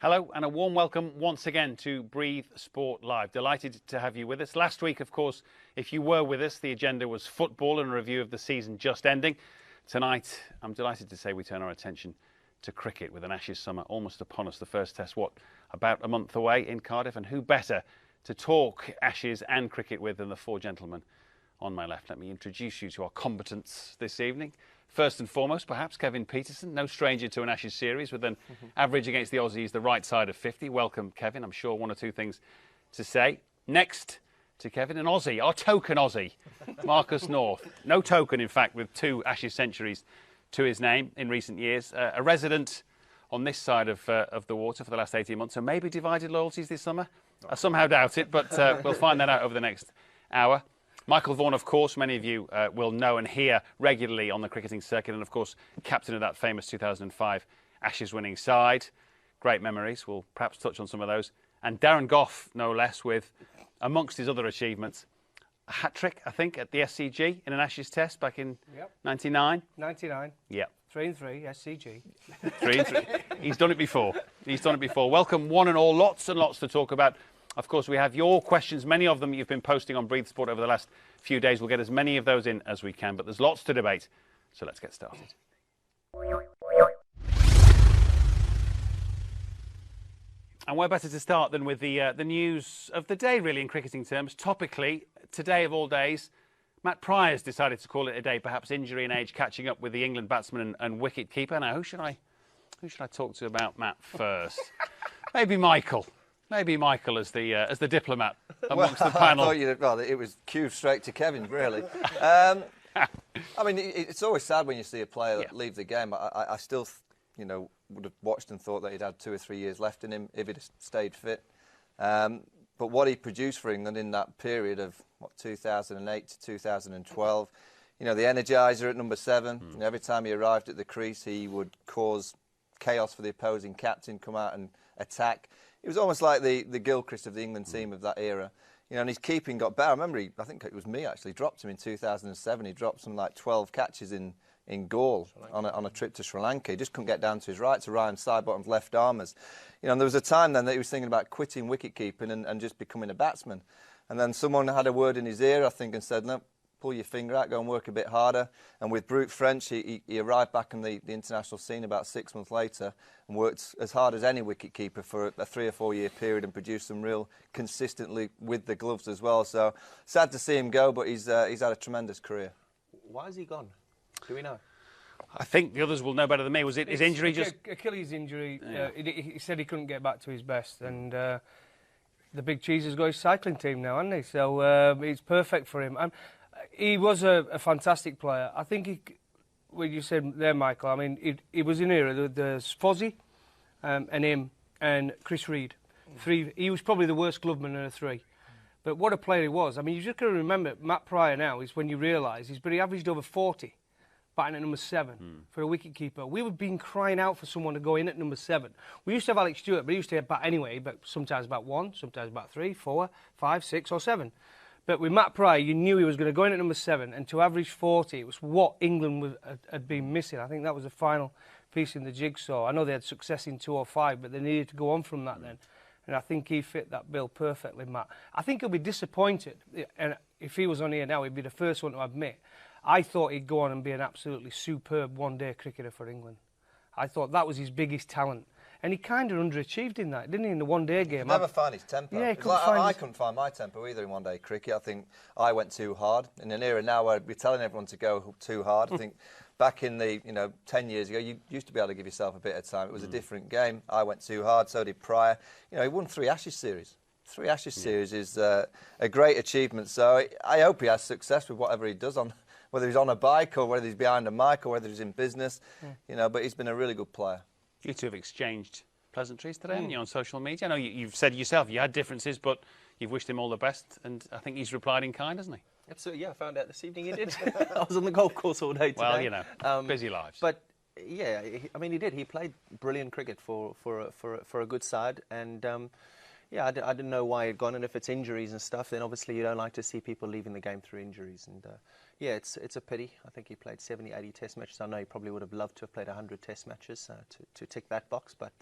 Hello and a warm welcome once again to Breathe Sport Live. Delighted to have you with us. Last week, of course, if you were with us, the agenda was football and a review of the season just ending. Tonight, I'm delighted to say we turn our attention to cricket with an Ashes summer almost upon us. The first test, about a month away in Cardiff, and who better to talk Ashes and cricket with than the four gentlemen on my left. Let me introduce you to our combatants this evening. First and foremost, perhaps, Kevin Peterson, no stranger to an Ashes series with an average against the Aussies the right side of 50. Welcome, Kevin. I'm sure one or two things to say. Next to Kevin, an Aussie, our token Aussie, Marcus North. No token, in fact, with 2 Ashes centuries to his name in recent years. A resident on this side of the water for the last 18 months, so maybe divided loyalties this summer. I somehow doubt it, but we'll find that out over the next hour. Michael Vaughan, of course, many of you will know and hear regularly on the cricketing circuit, and of course, captain of that famous 2005 Ashes winning side. Great memories. We'll perhaps touch on some of those. And Darren Gough, no less, with, amongst his other achievements, a hat-trick, I think, at the SCG in an Ashes test back in 99. 99. Yeah. 3 and 3, SCG. 3 and 3. He's done it before. He's done it before. Welcome, one and all. Lots and lots to talk about. Of course, we have your questions, many of them you've been posting on Breathe Sport over the last few days. We'll get as many of those in as we can, but there's lots to debate. So let's get started. And where better to start than with the news of the day, really, in cricketing terms. Topically, today of all days, Matt Prior's decided to call it a day, perhaps injury and age catching up with the England batsman and wicket-keeper. Now, who should I talk to about Matt first? Maybe Michael. Maybe Michael as the diplomat amongst the panel. I thought it was cue straight to Kevin, really. I mean, it's always sad when you see a player leave the game. I still, would have watched and thought that he'd had 2 or 3 years left in him if he'd stayed fit. But what he produced for England in that period of 2008 to 2012, the energiser at number 7. Every time he arrived at the crease, he would cause chaos for the opposing captain, come out and attack. It was almost like the Gilchrist of the England team of that era. And his keeping got better. I remember, I think it was me actually, dropped him in 2007. He dropped something like 12 catches in Gough on a trip to Sri Lanka. He just couldn't get down to his right, to Ryan Sidebottom's left armers. And there was a time then that he was thinking about quitting wicket-keeping and just becoming a batsman. And then someone had a word in his ear, I think, and said, no, pull your finger out, go and work a bit harder. And with brute French, he arrived back on the international scene about 6 months later and worked as hard as any wicket-keeper for a 3 or 4 year period and produced some real consistently with the gloves as well. So sad to see him go, but he's had a tremendous career. Why is he gone? Do we know? I think the others will know better than me. Was it his injury? Just Achilles injury. Yeah. He said he couldn't get back to his best, and the big cheese has got his cycling team now, hasn't he? So it's perfect for him. He was a fantastic player. I think what you said there, Michael, I mean, he was in era. There's Fozzie and him and Chris Reed. 3. He was probably the worst gloveman of the 3. But what a player he was. I mean, you just got to remember, Matt Prior now is when you realise he averaged over 40, batting at number 7 for a wicket-keeper. We would been crying out for someone to go in at number 7. We used to have Alex Stewart, but he used to bat anyway, but sometimes about 1, sometimes about 3, 4, 5, 6 or 7. But with Matt Prior, you knew he was going to go in at number 7, and to average 40, it was what England had been missing. I think that was the final piece in the jigsaw. I know they had success in 2005, but they needed to go on from that then. And I think he fit that bill perfectly, Matt. I think he'll be disappointed, and if he was on here now, he'd be the first one to admit. I thought he'd go on and be an absolutely superb one-day cricketer for England. I thought that was his biggest talent. And he kind of underachieved in that, didn't he, in the one-day game? Never find his tempo. Yeah, I couldn't find my tempo either in one-day cricket. I think I went too hard. In an era now where we're telling everyone to go too hard, I think back in the 10 years ago, you used to be able to give yourself a bit of time. It was a different game. I went too hard, so did Prior. He won 3 Ashes series. 3 Ashes series is a great achievement. So I hope he has success with whatever he does, whether he's on a bike or whether he's behind a mic or whether he's in business. But he's been a really good player. you two have exchanged pleasantries today, haven't you, on social media? I know you've said yourself you had differences, but you've wished him all the best, and I think he's replied in kind, hasn't he? Absolutely, yeah. I found out this evening he did. I was on the golf course all day today. Well, busy lives. But yeah, I mean, he did. He played brilliant cricket for a good side, and yeah, I didn't know why he'd gone. And if it's injuries and stuff, then obviously you don't like to see people leaving the game through injuries. And yeah, it's a pity. I think he played 70, 80 Test matches. I know he probably would have loved to have played 100 Test matches to tick that box, but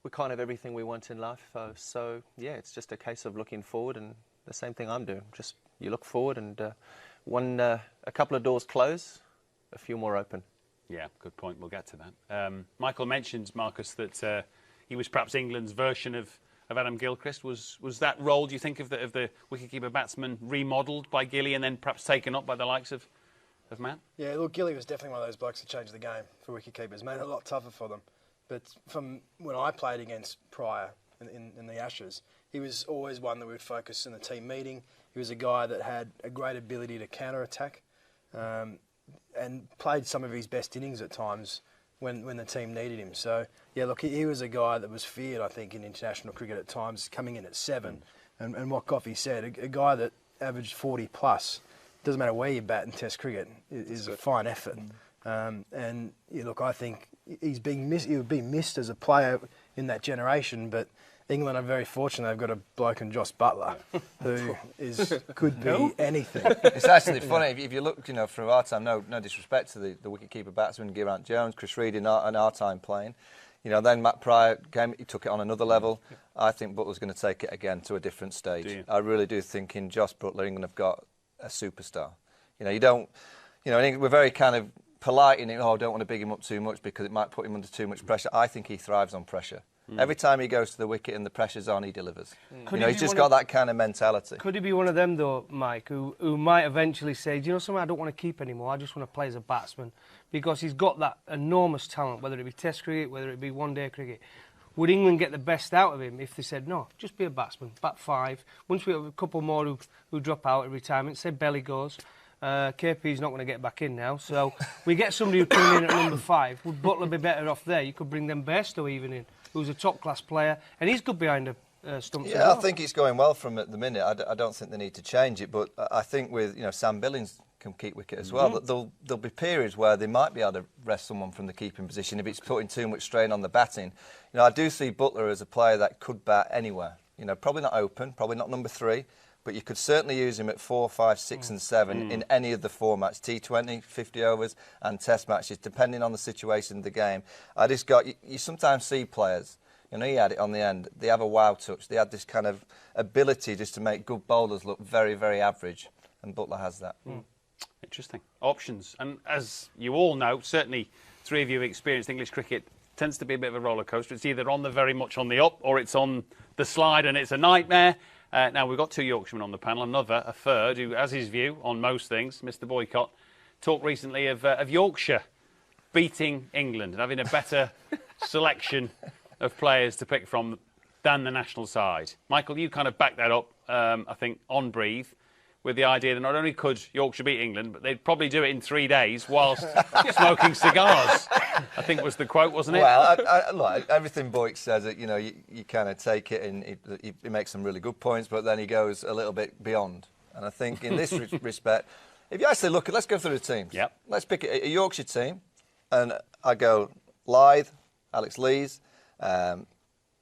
we can't have everything we want in life. So yeah, it's just a case of looking forward, and the same thing I'm doing. Just you look forward, and a couple of doors close, a few more open. Yeah, good point. We'll get to that. Michael mentions, Marcus, that he was perhaps England's version of Adam Gilchrist. Was that role, do you think, of the wicketkeeper batsman remodelled by Gilly and then perhaps taken up by the likes of Matt? Yeah, look, Gilly was definitely one of those blokes who changed the game for wicketkeepers, made it a lot tougher for them. But from when I played against Pryor in the Ashes, he was always one that would focus in the team meeting. He was a guy that had a great ability to counter-attack and played some of his best innings at times when the team needed him. So, yeah, look, he was a guy that was feared, I think, in international cricket at times, coming in at 7. And what Gough said, a guy that averaged 40 plus, doesn't matter where you bat in Test cricket, is a fine effort. And yeah, look, I think he's being he would be missed as a player in that generation, but England are very fortunate they've got a bloke in Joss Buttler who could be anything. It's actually funny, if you look, through our time, no disrespect to the wicketkeeper batsman, Geraint Jones, Chris Reid in our time playing, then Matt Pryor came, he took it on another level. I think Butler's going to take it again to a different stage. I really do think in Joss Buttler, England have got a superstar. We're very kind of polite in it, I don't want to big him up too much because it might put him under too much pressure. I think he thrives on pressure. Every time he goes to the wicket and the pressure's on, he delivers. He's just got that kind of mentality. Could he be one of them, though, Mike, who might eventually say, do you know something, I don't want to keep anymore, I just want to play as a batsman? Because he's got that enormous talent, whether it be Test cricket, whether it be one-day cricket. Would England get the best out of him if they said, no, just be a batsman, bat 5. Once we have a couple more who drop out at retirement, say Belly goes, KP's not going to get back in now, so we get somebody who comes in at number 5. Would Butler be better off there? You could bring them Bairstow even in, who's a top-class player, and he's good behind the stumps. Yeah, I think it's going well from at the minute. I don't think they need to change it, but I think with Sam Billings can keep wicket as well. There'll be periods where they might be able to rest someone from the keeping position if it's putting too much strain on the batting. I do see Butler as a player that could bat anywhere. Probably not open, probably not number 3. But you could certainly use him at 4, 5, 6 and 7 in any of the formats, T20, 50 overs and Test matches, depending on the situation of the game. You sometimes see players, he had it on the end, they have a wow touch. They had this kind of ability just to make good bowlers look very, very average. And Butler has that. Interesting. Options. And as you all know, certainly 3 of you have experienced English cricket, tends to be a bit of a roller coaster. It's either very much on the up or it's on the slide and it's a nightmare. Now, we've got 2 Yorkshiremen on the panel, a third, who has his view on most things, Mr. Boycott, talked recently of Yorkshire beating England and having a better selection of players to pick from than the national side. Michael, you kind of backed that up, I think, on Breathe, with the idea that not only could Yorkshire beat England, but they'd probably do it in 3 days whilst smoking cigars, I think was the quote, wasn't it? Well, look, everything Boyk says, you kind of take it and he makes some really good points, but then he goes a little bit beyond. And I think in this respect, if you actually look at, let's go through the teams. Yep. Let's pick a Yorkshire team, and I go Lyth, Alex Lees,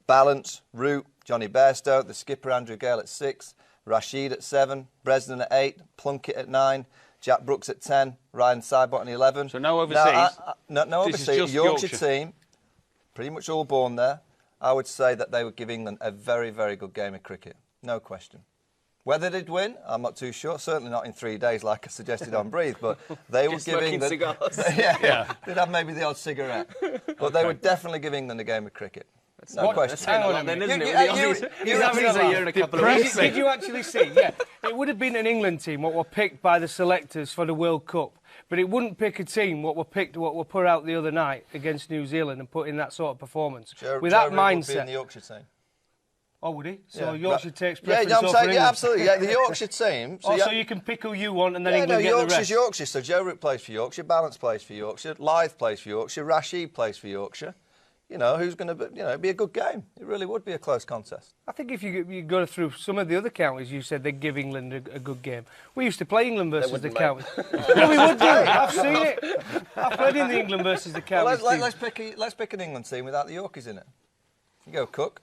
Balance, Root, Johnny Bairstow, the skipper Andrew Gale at 6, Rashid at 7, Bresnan at 8, Plunkett at 9, Jack Brooks at 10, Ryan Sidebottom at 11. So no overseas? No overseas. Yorkshire team, pretty much all born there. I would say that they would give England a very, very good game of cricket. No question. Whether they'd win, I'm not too sure. Certainly not in 3 days like I suggested on Breathe, but they would give England... cigars. yeah, they'd have maybe the odd cigarette. But they would definitely give England a game of cricket. No question. Hang on then, isn't it? He's having a year in a couple of weeks. Did you actually see? Yeah. It would have been an England team what were picked by the selectors for the World Cup, but it wouldn't pick a team what were put out the other night against New Zealand and put in that sort of performance. With that mindset. Would be in the Yorkshire team. Oh, would he? So yeah, Yorkshire takes preference over England? Yeah, absolutely. Yeah, the Yorkshire team. So you can pick who you want and then England get the rest. Yorkshire. So Joe Root plays for Yorkshire, Balance plays for Yorkshire, Lyth plays for Yorkshire, Rashid plays for Yorkshire. Who's going to, it'd be a good game. It really would be a close contest. I think if you go through some of the other counties, you said they'd give England a good game. We used to play England versus the counties. Well, we would do. I've seen it. I've played in the England versus the counties. Well, let's pick an England team without the Yorkies in it. You go Cook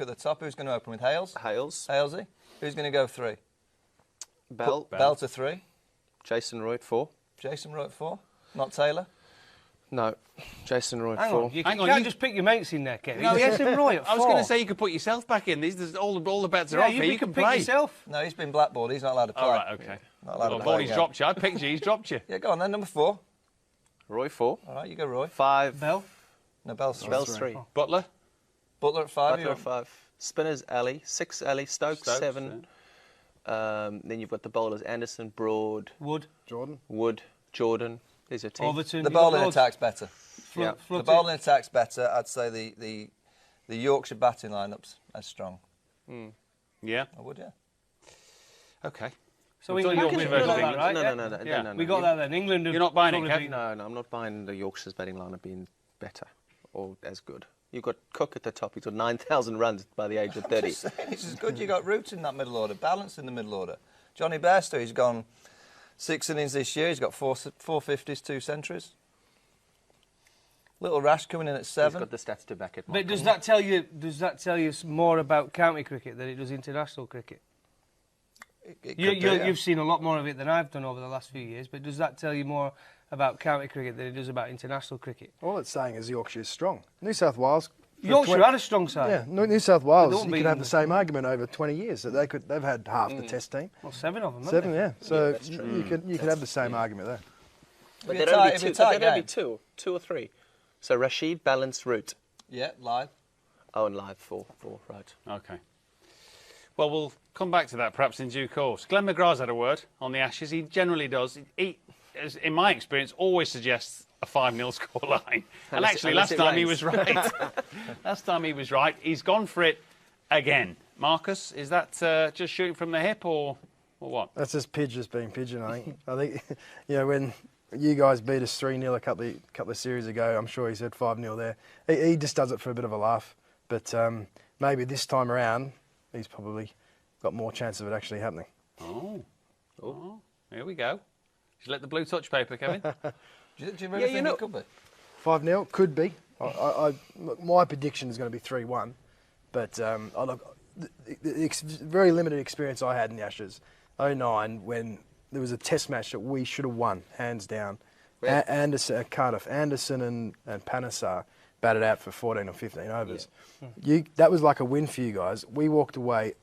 at the top. Who's going to open with Hales? Halesy. Who's going to go 3? Bell to 3. Jason Roy at 4. Jason Roy at 4. Not Taylor. No. Jason Roy at Hang 4. on, you Hang on, can't you- just pick your mates in there, Kevin. No, Yes, and Roy at 4. I was going to say you could put yourself back in. All the bets are off here. You can pick play. yourself. No, he's been blackballed. He's not allowed to play. All right, okay. Not allowed Well, to play Vaughan, he's again. dropped you. I picked you. He's dropped you. Yeah, go on then. Number 4. Roy 4. All right, you go, Roy. 5. Bell. No, Bell's 3. Bell's 3. Butler. Butler at 5. Butler at 5. Spinners, Ali. 6, Ali. Stokes 7. Then you've got the bowlers, Anderson, Broad, Wood. Wood, Jordan. There's a team. Overton. The You've got bowling loads. attack's better. Yeah. The bowling attack's better. I'd say the Yorkshire batting lineups as strong. Yeah. I would, yeah. Okay. So We've done England Yorkshire we got versus that, England. right? No, Yeah. no. We got that then. England. You're not buying it, probably Kev? beaten- No, I'm not buying the Yorkshire's batting lineup being better or as good. You've got Cook at the top. He's got 9,000 runs by the age of 30. Just saying, it's as good. You got Root in that middle order, balance in the middle order. Johnny Bairstow, he's gone 6 innings this year. He's got 450s, 2 centuries. Little Rash coming in at 7. He's got the stats to back it. But Michael. does that tell you? Does that tell you more about county cricket than it does international cricket? It could do, yeah. You've seen a lot more of it than I've done over the last few years. But does that tell you more about county cricket than it does about international cricket? All it's saying is Yorkshire's strong. New South Wales. for Yorkshire 20 had a strong side. Yeah, New South Wales. don't You beat could have them. the same argument over 20 years that they've had half the Test team. Well, 7 of them. haven't 7, they? yeah. So that's true. you could have the same argument there. But It'd there'd be a only tight- be it'd two. be a tight There'd only be game. 2 or 3. So Rashid, Balance, Root. Yeah, live. Oh, and live 4, right. Okay. Well, we'll come back to that perhaps in due course. Glenn McGrath's had a word on the Ashes. He generally does. He as in my experience, always suggests a 5-0 scoreline. And actually, last time he was right. Last time he was right. He's gone for it again. Marcus, is that just shooting from the hip or what? That's just being pigeon, I think. I think, when you guys beat us 3-0 a couple of series ago, I'm sure he said 5-0 there. He just does it for a bit of a laugh. But maybe this time around, he's probably got more chance of it actually happening. Oh, here we go. Should let the blue touch paper, Kevin. Do you really think it could be? 5-0 could be. Look, my prediction is going to be 3-1, but very limited experience I had in the Ashes. 09, when there was a Test match that we should have won, hands down. Anderson, Cardiff, Anderson and Panesar batted out for 14 or 15 overs. Yeah. That was like a win for you guys. We walked away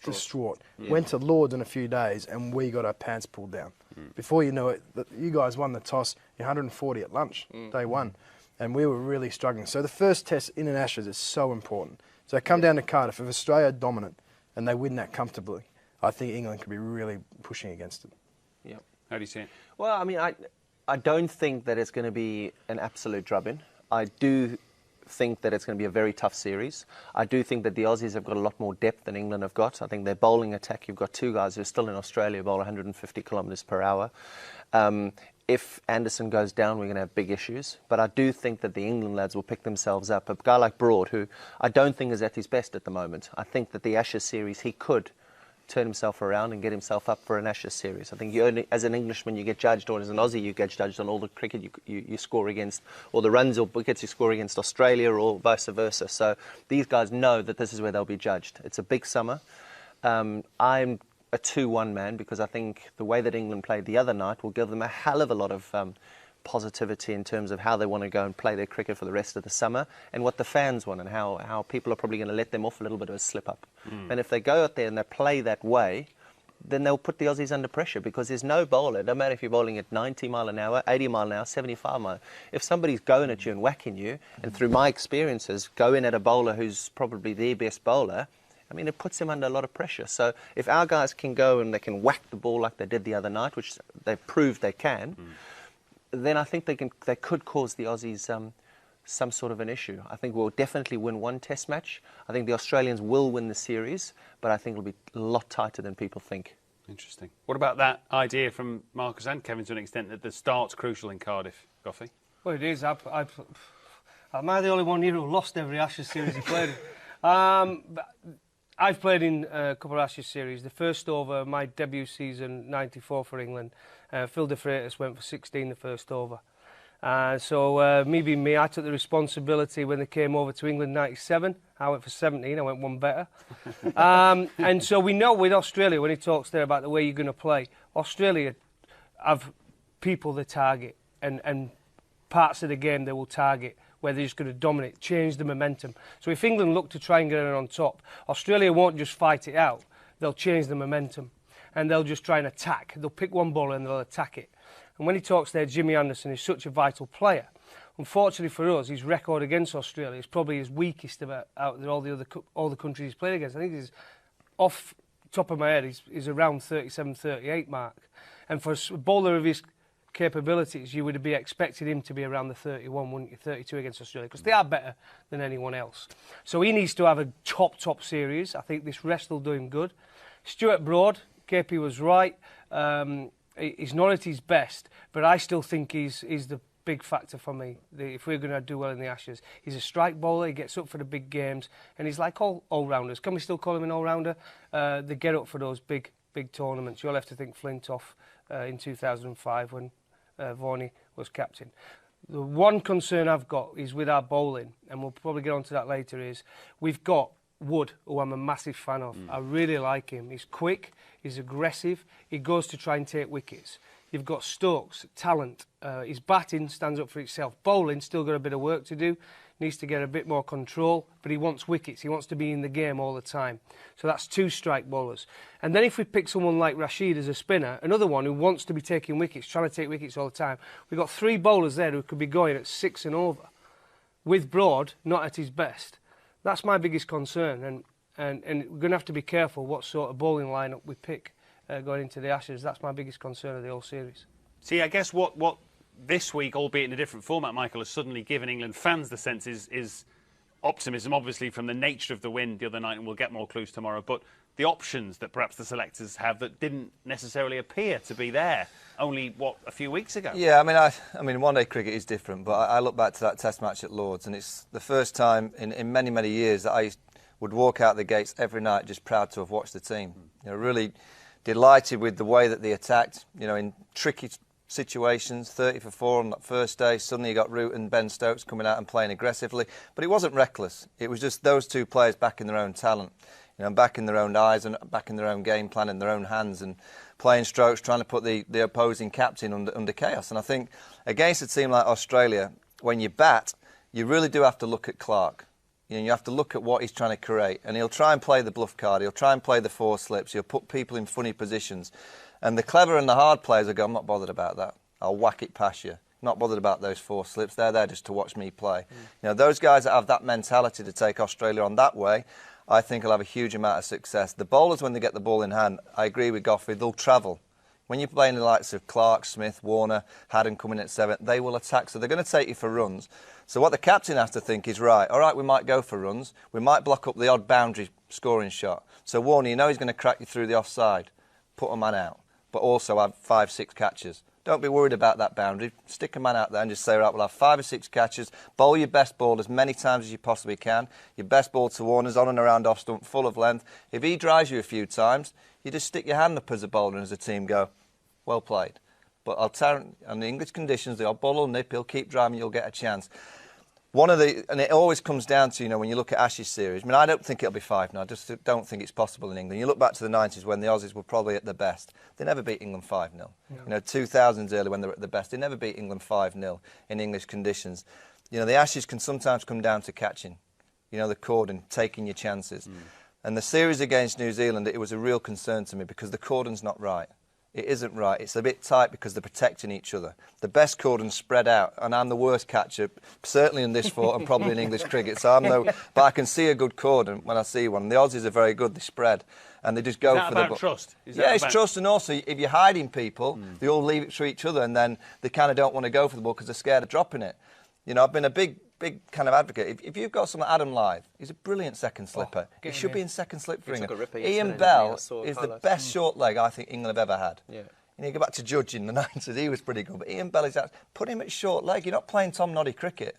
distraught. Yeah. Went to Lords in a few days and we got our pants pulled down. Before you know it, you guys won the toss, 140 at lunch, day one. And we were really struggling. So the first test in an Ashes is so important. So come down to Cardiff. If Australia are dominant and they win that comfortably, I think England could be really pushing against it. Yeah. How do you see it? Well, I mean, I don't think that it's going to be an absolute drubbing. I do think that it's going to be a very tough series. I do think that the Aussies have got a lot more depth than England have got. I think their bowling attack, you've got two guys who are still in Australia, bowl 150 kilometres per hour. If Anderson goes down, we're going to have big issues. But I do think that the England lads will pick themselves up. A guy like Broad, who I don't think is at his best at the moment. I think that the Ashes series, he could turn himself around and get himself up for an Ashes series. I think you only, as an Englishman, you get judged, or as an Aussie, you get judged on all the cricket you score against, or the runs or wickets you score against Australia, or vice versa. So these guys know that this is where they'll be judged. It's a big summer. I'm a 2-1 man because I think the way that England played the other night will give them a hell of a lot of positivity in terms of how they want to go and play their cricket for the rest of the summer, and what the fans want, and how people are probably going to let them off a little bit of a slip up. And if they go out there and they play that way, then they'll put the Aussies under pressure, because there's no bowler, no matter if you're bowling at 90 mile an hour, 80 mile an hour, 75 mile, if somebody's going at you and whacking you, and through my experiences, go in at a bowler who's probably their best bowler, I mean, it puts them under a lot of pressure. So if our guys can go and they can whack the ball like they did the other night, which they've proved they can, then I think they could cause the Aussies some sort of an issue. I think we'll definitely win one Test match. I think the Australians will win the series, but I think it'll be a lot tighter than people think. Interesting. What about that idea from Marcus and Kevin to an extent that the start's crucial in Cardiff, Goughy? Well, it is. Am I the only one here who lost every Ashes series he played in? But I've played in a couple of Ashes series. The first over, my debut season, 94 for England, Phil de Freitas went for 16 the first over. So me being me, I took the responsibility when they came over to England 97. I went for 17, I went one better. And so we know with Australia, when he talks there about the way you're going to play, Australia have people they target. And parts of the game they will target, where they're just going to dominate, change the momentum. So if England look to try and get it on top, Australia won't just fight it out. They'll change the momentum, and they'll just try and attack. They'll pick one ball and they'll attack it. And when he talks there, Jimmy Anderson is such a vital player. Unfortunately for us, his record against Australia is probably his weakest out of all the countries he's played against. I think he's, off top of my head, he's around 37, 38 mark. And for a bowler of his capabilities, you would be expecting him to be around the 31, wouldn't you? 32 against Australia, because they are better than anyone else. So he needs to have a top series. I think this rest will do him good. Stuart Broad, KP was right. He's not at his best, but I still think he's the big factor for me. If we're going to do well in the Ashes, he's a strike bowler. He gets up for the big games, and he's like all-rounders. Can we still call him an all-rounder? They get up for those big tournaments. You'll have to think Flintoff in 2005 when Vaughan was captain. The one concern I've got is with our bowling, and we'll probably get onto that later, is we've got Wood, who I'm a massive fan of. I really like him. He's quick, he's aggressive, he goes to try and take wickets. You've got Stokes, talent. His batting stands up for itself. Bowling, still got a bit of work to do. Needs to get a bit more control, but he wants wickets. He wants to be in the game all the time. So that's 2 strike bowlers. And then if we pick someone like Rashid as a spinner, another one who wants to be taking wickets, trying to take wickets all the time, we've got 3 bowlers there who could be going at 6 and over, with Broad not at his best. That's my biggest concern, and we're going to have to be careful what sort of bowling lineup we pick going into the Ashes. That's my biggest concern of the whole series. See, I guess what this week, albeit in a different format, Michael, has suddenly given England fans the sense is optimism, obviously, from the nature of the win the other night, and we'll get more clues tomorrow, but the options that perhaps the selectors have that didn't necessarily appear to be there only, a few weeks ago? Yeah, I mean, one-day cricket is different, but I look back to that Test match at Lords, and it's the first time in many, many years that I would walk out the gates every night just proud to have watched the team. Really delighted with the way that they attacked, in tricky situations, 30 for 4 on that first day. Suddenly you got Root and Ben Stokes coming out and playing aggressively. But it wasn't reckless. It was just those 2 players backing their own talent, backing their own eyes and backing their own game plan in their own hands and playing strokes, trying to put the opposing captain under chaos. And I think against a team like Australia, when you bat, you really do have to look at Clarke. You have to look at what he's trying to create. And he'll try and play the bluff card. He'll try and play the 4 slips. He'll put people in funny positions. And the clever and the hard players will go, I'm not bothered about that. I'll whack it past you. Not bothered about those 4 slips. They're there just to watch me play. Those guys that have that mentality to take Australia on that way, I think will have a huge amount of success. The bowlers, when they get the ball in hand, I agree with Gough, they'll travel. When you're playing the likes of Clarke, Smith, Warner, Haddon coming at 7, they will attack. So they're going to take you for runs. So what the captain has to think is, right, all right, we might go for runs. We might block up the odd boundary scoring shot. So Warner, he's going to crack you through the offside. Put a man out. But also have 5, 6 catches. Don't be worried about that boundary. Stick a man out there and just say, right, we'll have 5 or 6 catches. Bowl your best ball as many times as you possibly can. Your best ball to Warner's on and around off stump, full of length. If he drives you a few times, you just stick your hand up as a bowler and as a team go, well played. But on the English conditions, the odd ball will nip, he'll keep driving, you'll get a chance. And it always comes down to, when you look at Ashes series, I don't think it'll be 5 now. I just don't think it's possible in England. You look back to the 90s when the Aussies were probably at their best. They never beat England 5-0. No. 2000s early when they were at their best, they never beat England 5-0 in English conditions. The Ashes can sometimes come down to catching, the cordon, taking your chances. And the series against New Zealand, it was a real concern to me because the cordon's not right. It isn't right. It's a bit tight because they're protecting each other. The best cordon's spread out, and I'm the worst catcher, certainly in this sport and probably in English cricket. But I can see a good cordon when I see one. The Aussies are very good. They spread, and they just go for the. Is that about trust? It's trust, and also if you're hiding people, they all leave it to each other, and then they kind of don't want to go for the ball because they're scared of dropping it. I've been a big kind of advocate. If you've got someone like Adam Lyth, he's a brilliant second slipper. He should be in second slip for England. Ian Bell is the best short leg I think England have ever had. Yeah. You go back to Judge in the 90s, he was pretty good. But Ian Bell is out. Put him at short leg. You're not playing Tom Noddy cricket.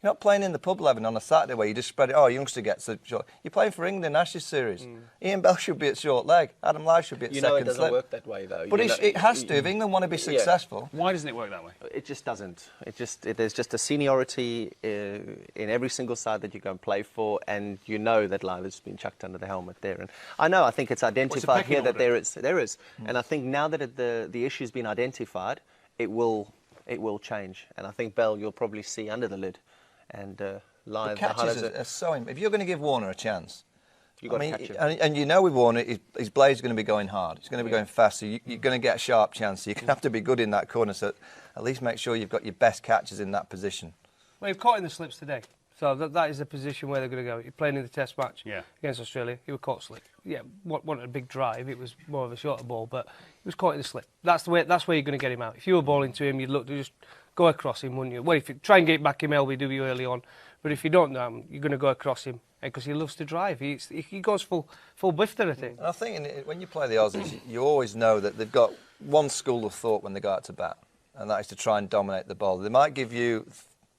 You're not playing in the pub 11 on a Saturday where you just spread it. Oh, a youngster gets a short. You're playing for England in Ashes series. Ian Bell should be at short leg. Adam Lyth should be at second slip. It doesn't work that way, though. But it has to. If England want to be successful. Why doesn't it work that way? It just doesn't. There's just a seniority in every single side that you go and play for, and that Lyth has been chucked under the helmet there. And I think it's identified here that there is. And I think now that the issue's been identified, it will it will change. And I think Bell, you'll probably see under the lid. And live, the catches are so. If you're going to give Warner a chance, you've got to catch him. And you know with Warner, his blade's going to be going hard. He's going to be going fast, so you're going to get a sharp chance. So you're going to have to be good in that corner. So at least make sure you've got your best catches in that position. Well, you've caught in the slips today. So that is the position where they're going to go. You're playing in the Test match against Australia. He was caught slip. Yeah, wanted a big drive. It was more of a shorter ball, but he was caught in the slip. That's where you're going to get him out. If you were balling to him, you'd look to just go across him, wouldn't you? Well, if you try and get back him LBW early on, but if you don't, you're going to go across him because he loves to drive. He goes full bifter, I think. And I think when you play the Aussies, you always know that they've got one school of thought when they go out to bat, and that is to try and dominate the ball. They might give you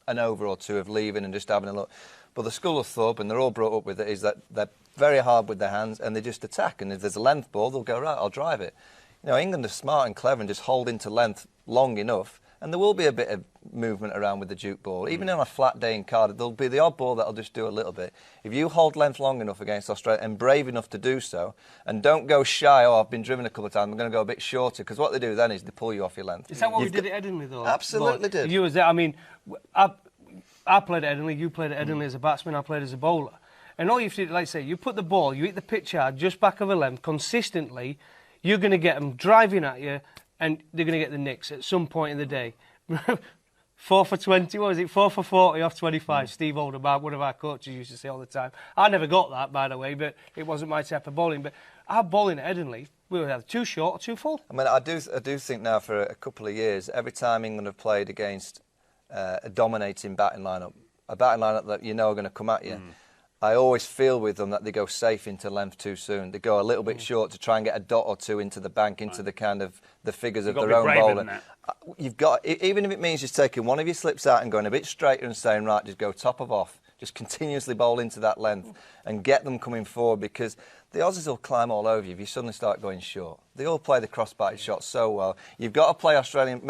an over or two of leaving and just having a look. But the school of thought, and they're all brought up with it, is that they're very hard with their hands and they just attack. And if there's a length ball, they'll go, right, I'll drive it. You know, England are smart and clever and just hold into length long enough, and there will be a bit of movement around with the Duke ball. Even on a flat day in Cardiff, there'll be the odd ball that'll just do a little bit. If you hold length long enough against Australia and brave enough to do so, and don't go shy, I've been driven a couple of times, I'm going to go a bit shorter, because what they do then is they pull you off your length. Is that what we did at Edinburgh, though? Absolutely did. You was there. I mean, I played at Edinburgh, you played at Edinburgh as a batsman, I played as a bowler. And all you have to do, like I say, you put the ball, you hit the pitch hard, just back of a length, consistently, you're going to get them driving at you, and they're going to get the nicks at some point in the day. 4 for 20, what was it? 4 for 40 off 25. Steve Oldham, one of our coaches, used to say all the time. I never got that, by the way, but it wasn't my type of bowling. But our bowling at Edinburgh, we were either too short or too full. I mean, I do think now for a couple of years, every time England have played against a dominating batting lineup, a batting lineup that you know are going to come at you, I always feel with them that they go safe into length too soon. They go a little bit short to try and get a dot or two into the bank, into the kind of the figures of their own bowling. You've got, even if it means just taking one of your slips out and going a bit straighter and saying, right, just go top of off, just continuously bowl into that length and get them coming forward, because the Aussies will climb all over you if you suddenly start going short. They all play the cross-batted shot so well. You've got to play Australian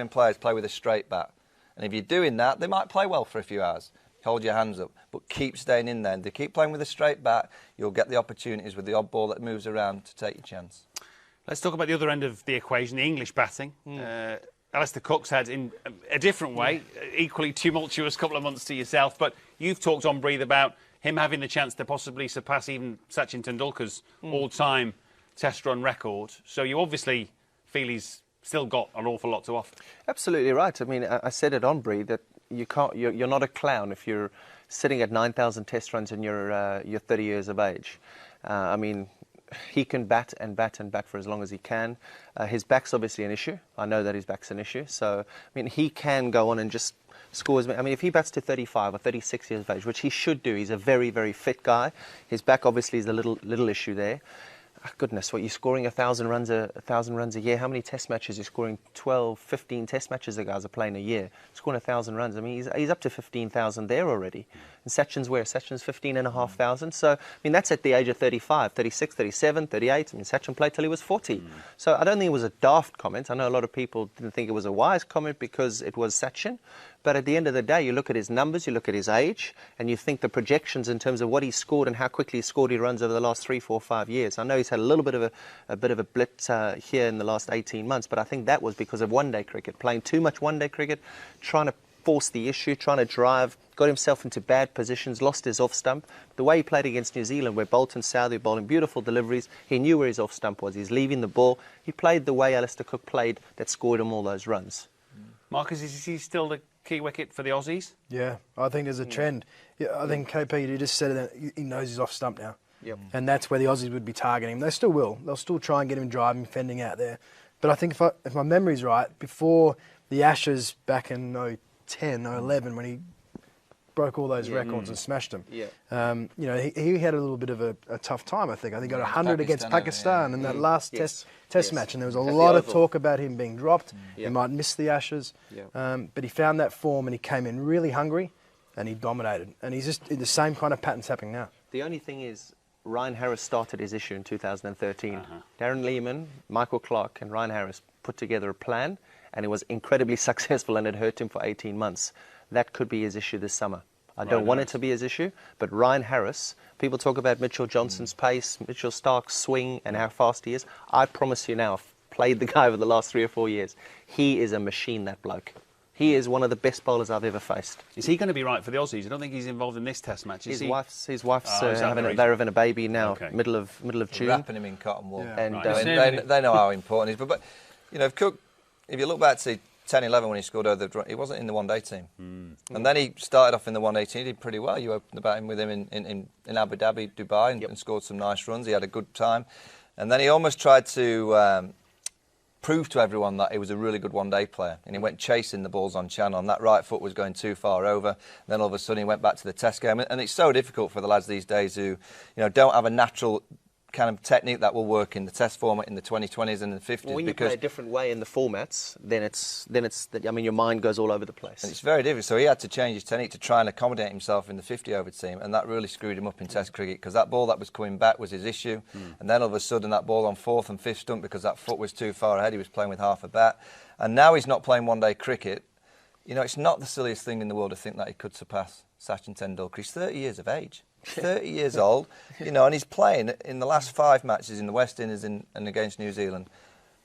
players play with a straight bat. And if you're doing that, they might play well for a few hours. Hold your hands up, but keep staying in there. And they keep playing with a straight bat, you'll get the opportunities with the odd ball that moves around to take your chance. Let's talk about the other end of the equation, the English batting. Alistair Cook's had, in a different way, equally tumultuous couple of months to yourself, but you've talked on Breathe about him having the chance to possibly surpass even Sachin Tendulkar's all-time Test run record. So you obviously feel he's still got an awful lot to offer. Absolutely right. I mean, I said it on Breathe that you're not a clown if you're sitting at 9,000 Test runs and you're 30 years of age. I mean, he can bat and bat and bat for as long as he can. His back's obviously an issue. I know that his back's an issue. So, I mean, he can go on and just score as many. I mean, if he bats to 35 or 36 years of age, which he should do, he's a very, very fit guy. His back obviously is a little issue there. Goodness, what, you're scoring 1,000 runs a year. How many Test matches? You're scoring 12, 15 Test matches the guys are playing a year. Scoring 1,000 runs. I mean, he's up to 15,000 there already. And Sachin's where? Sachin's 15,500. So, I mean, that's at the age of 35, 36, 37, 38. I mean, Sachin played till he was 40. So I don't think it was a daft comment. I know a lot of people didn't think it was a wise comment because it was Sachin. But at the end of the day, you look at his numbers, you look at his age, and you think the projections in terms of what he scored and how quickly he scored his runs over the last 3, 4, 5 years. I know he's had a little bit of a blitz here in the last 18 months, but I think that was because of one-day cricket, playing too much one-day cricket, trying to force the issue, trying to drive, got himself into bad positions, lost his off-stump. The way he played against New Zealand, where Bolton Southey bowling beautiful deliveries, he knew where his off-stump was. He's leaving the ball. He played the way Alistair Cook played that scored him all those runs. Marcus, is he still the key wicket for the Aussies? Yeah, I think there's a trend. Yeah, I think KP, you just said that he knows he's off stump now. Yep. And that's where the Aussies would be targeting him. They still will. They'll still try and get him driving, fending out there. But I think if my memory's right, before the Ashes back in 10, 11, when he broke all those records and smashed them, you know, he had a little bit of a tough time, I think. I think he got 100 against Pakistan in that last test match, and there was a lot of talk about him being dropped. He might miss the Ashes. But he found that form and he came in really hungry and he dominated. And he's just in the same kind of patterns happening now. The only thing is, Ryan Harris started his issue in 2013. Darren Lehman, Michael Clarke and Ryan Harris put together a plan, and it was incredibly successful, and it hurt him for 18 months. That could be his issue this summer. I don't want it to be his issue, but Ryan Harris, people talk about Mitchell Johnson's pace, Mitchell Stark's swing and how fast he is. I promise you now, played the guy over the last 3 or 4 years. He is a machine, that bloke. He is one of the best bowlers I've ever faced. Is he going to be right for the Aussies? I don't think he's involved in this Test match. His wife's they're having a baby now, Okay. middle of June. Wrapping him in cotton wool. Yeah. And Right. They know how important he is. But you know, if you look back to 10-11 when he scored over he wasn't in the one-day team. And then he started off in the one-day team. He did pretty well. You opened the batting with him in Abu Dhabi, Dubai, and scored some nice runs. He had a good time. And then he almost tried to prove to everyone that he was a really good one-day player. And he went chasing the balls on channel, and that right foot was going too far over. And then all of a sudden he went back to the Test game. And it's so difficult for the lads these days who, don't have a natural kind of technique that will work in the Test format in the 2020s and the 50s. When you play a different way in the formats, then it's your mind goes all over the place. And it's very difficult. So he had to change his technique to try and accommodate himself in the 50-over team, and that really screwed him up in Test cricket because that ball that was coming back was his issue. And then all of a sudden that ball on 4th and 5th stump, because that foot was too far ahead, he was playing with half a bat. And now he's not playing one-day cricket. It's not the silliest thing in the world to think that he could surpass Sachin Tendulkar. He's 30 years of age. 30 years old, and he's playing in the last 5 matches in the West Indies and against New Zealand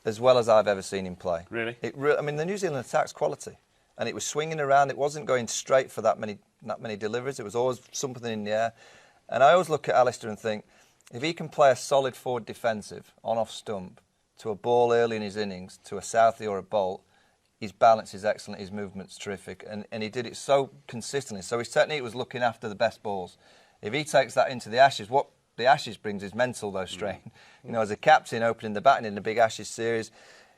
as well as I've ever seen him play. Really? The New Zealand attack's quality, and it was swinging around. It wasn't going straight for that many deliveries. It was always something in the air. And I always look at Alistair and think, if he can play a solid forward defensive on-off stump to a ball early in his innings, to a Southey or a Bolt, his balance is excellent, his movement's terrific, and he did it so consistently. So his technique was looking after the best balls. If he takes that into the Ashes, what the Ashes brings is mental, though, strain. As a captain opening the batting in the big Ashes series,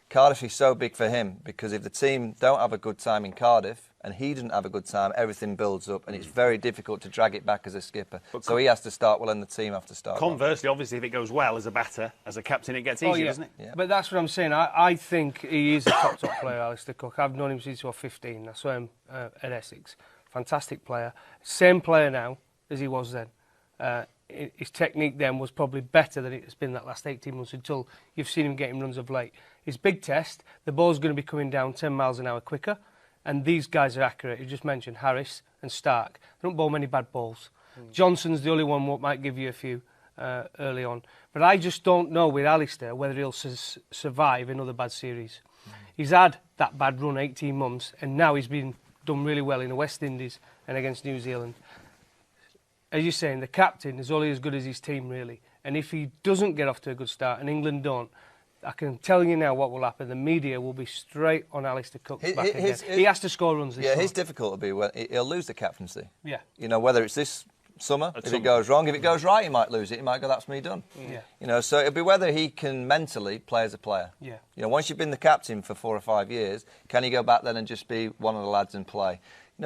Cardiff is so big for him because if the team don't have a good time in Cardiff and he doesn't have a good time, everything builds up and it's very difficult to drag it back as a skipper. So he has to start well and the team have to start well. Conversely, obviously, if it goes well as a batter, as a captain, it gets easier, doesn't it? Yeah. But that's what I'm saying. I think he is a top player, Alistair Cook. I've known him since he was 15. I saw him at Essex. Fantastic player. Same player now as he was then. His technique then was probably better than it's been that last 18 months until you've seen him getting runs of late. His big test, the ball's going to be coming down 10 miles an hour quicker, and these guys are accurate. You just mentioned Harris and Stark. They don't bowl many bad balls. Johnson's the only one what might give you a few early on. But I just don't know with Alistair whether he'll survive another bad series. He's had that bad run 18 months, and now he's been done really well in the West Indies and against New Zealand. As you're saying, the captain is only as good as his team, really. And if he doesn't get off to a good start, and England don't, I can tell you now what will happen. The media will be straight on Alistair Cook's back again. He has to score runs this summer. His difficulty will be he'll lose the captaincy. Yeah. Whether it's this summer, if it goes wrong. If it goes right, he might lose it. He might go, that's me done. Yeah. So it'll be whether he can mentally play as a player. Yeah. Once you've been the captain for 4 or 5 years, can he go back then and just be one of the lads and play?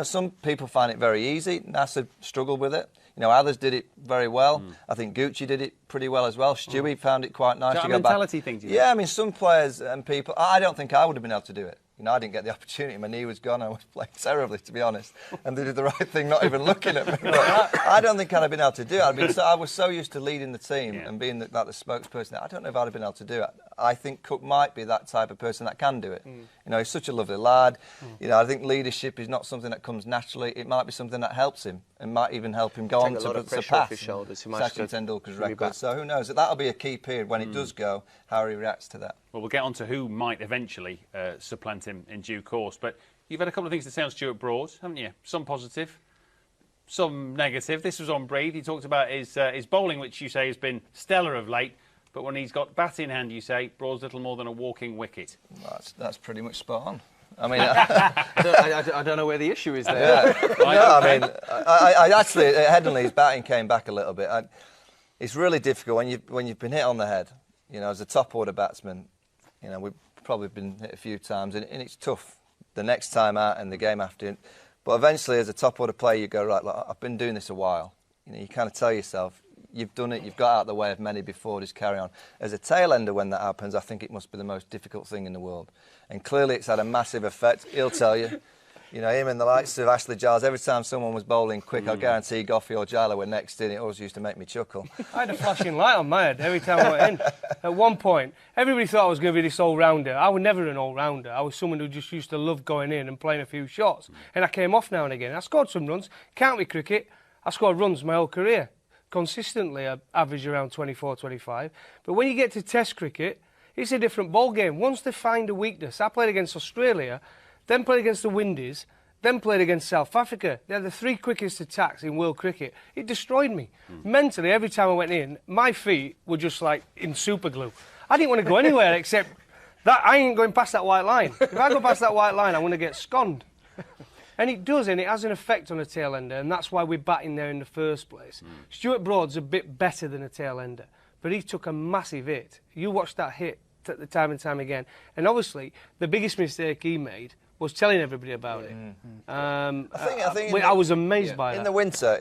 Some people find it very easy. Nasser struggled with it. Others did it very well. I think Gucci did it pretty well as well. Stewie found it quite nice to go back. Is that a mentality thing, do you think? Yeah, some players and people, I don't think I would have been able to do it. I didn't get the opportunity. My knee was gone. I was playing terribly, to be honest. And they did the right thing, not even looking at me. But I don't think I'd have been able to do it. I was so used to leading the team and being the spokesperson. I don't know if I'd have been able to do it. I think Cook might be that type of person that can do it. He's such a lovely lad. I think leadership is not something that comes naturally. It might be something that helps him and might even help him go on to surpass Sachin Tendulkar's record. So who knows? That'll be a key period when it does go, how he reacts to that. Well, we'll get on to who might eventually supplant him in due course. But you've had a couple of things to say on Stuart Broad, haven't you? Some positive, some negative. This was on Breed. He talked about his bowling, which you say has been stellar of late. But when he's got bat in hand, you say, Broad's little more than a walking wicket. Well, that's pretty much spot on. I don't know where the issue is there. I actually, Headingley, his batting came back a little bit. It's really difficult when you've been hit on the head. As a top order batsman, we've probably been hit a few times, and it's tough the next time out and the game after. But eventually, as a top order player, you go, right, look, I've been doing this a while. You kind of tell yourself, you've done it, you've got out of the way of many before, just carry on. As a tail ender, when that happens, I think it must be the most difficult thing in the world. And clearly it's had a massive effect. He'll tell you. Him and the likes of Ashley Giles, every time someone was bowling quick, I guarantee Gough or Jala were next in. It always used to make me chuckle. I had a flashing light on my head every time I went in. At one point, everybody thought I was going to be this all-rounder. I was never an all-rounder. I was someone who just used to love going in and playing a few shots. And I came off now and again. I scored some runs. County cricket, I scored runs my whole career. Consistently, I average around 24, 25. But when you get to Test cricket, it's a different ball game. Once they find a weakness, I played against Australia, then played against the Windies, then played against South Africa. They had the 3 quickest attacks in world cricket. It destroyed me. Mentally, every time I went in, my feet were just like in super glue. I didn't want to go anywhere except that I ain't going past that white line. If I go past that white line, I'm going to get sconned. And it does, and it has an effect on a tail ender, and that's why we're batting there in the first place. Stuart Broad's a bit better than a tail ender, but he took a massive hit. You watched that hit the time and time again. And obviously, the biggest mistake he made was telling everybody about it. I was amazed by that. In the winter,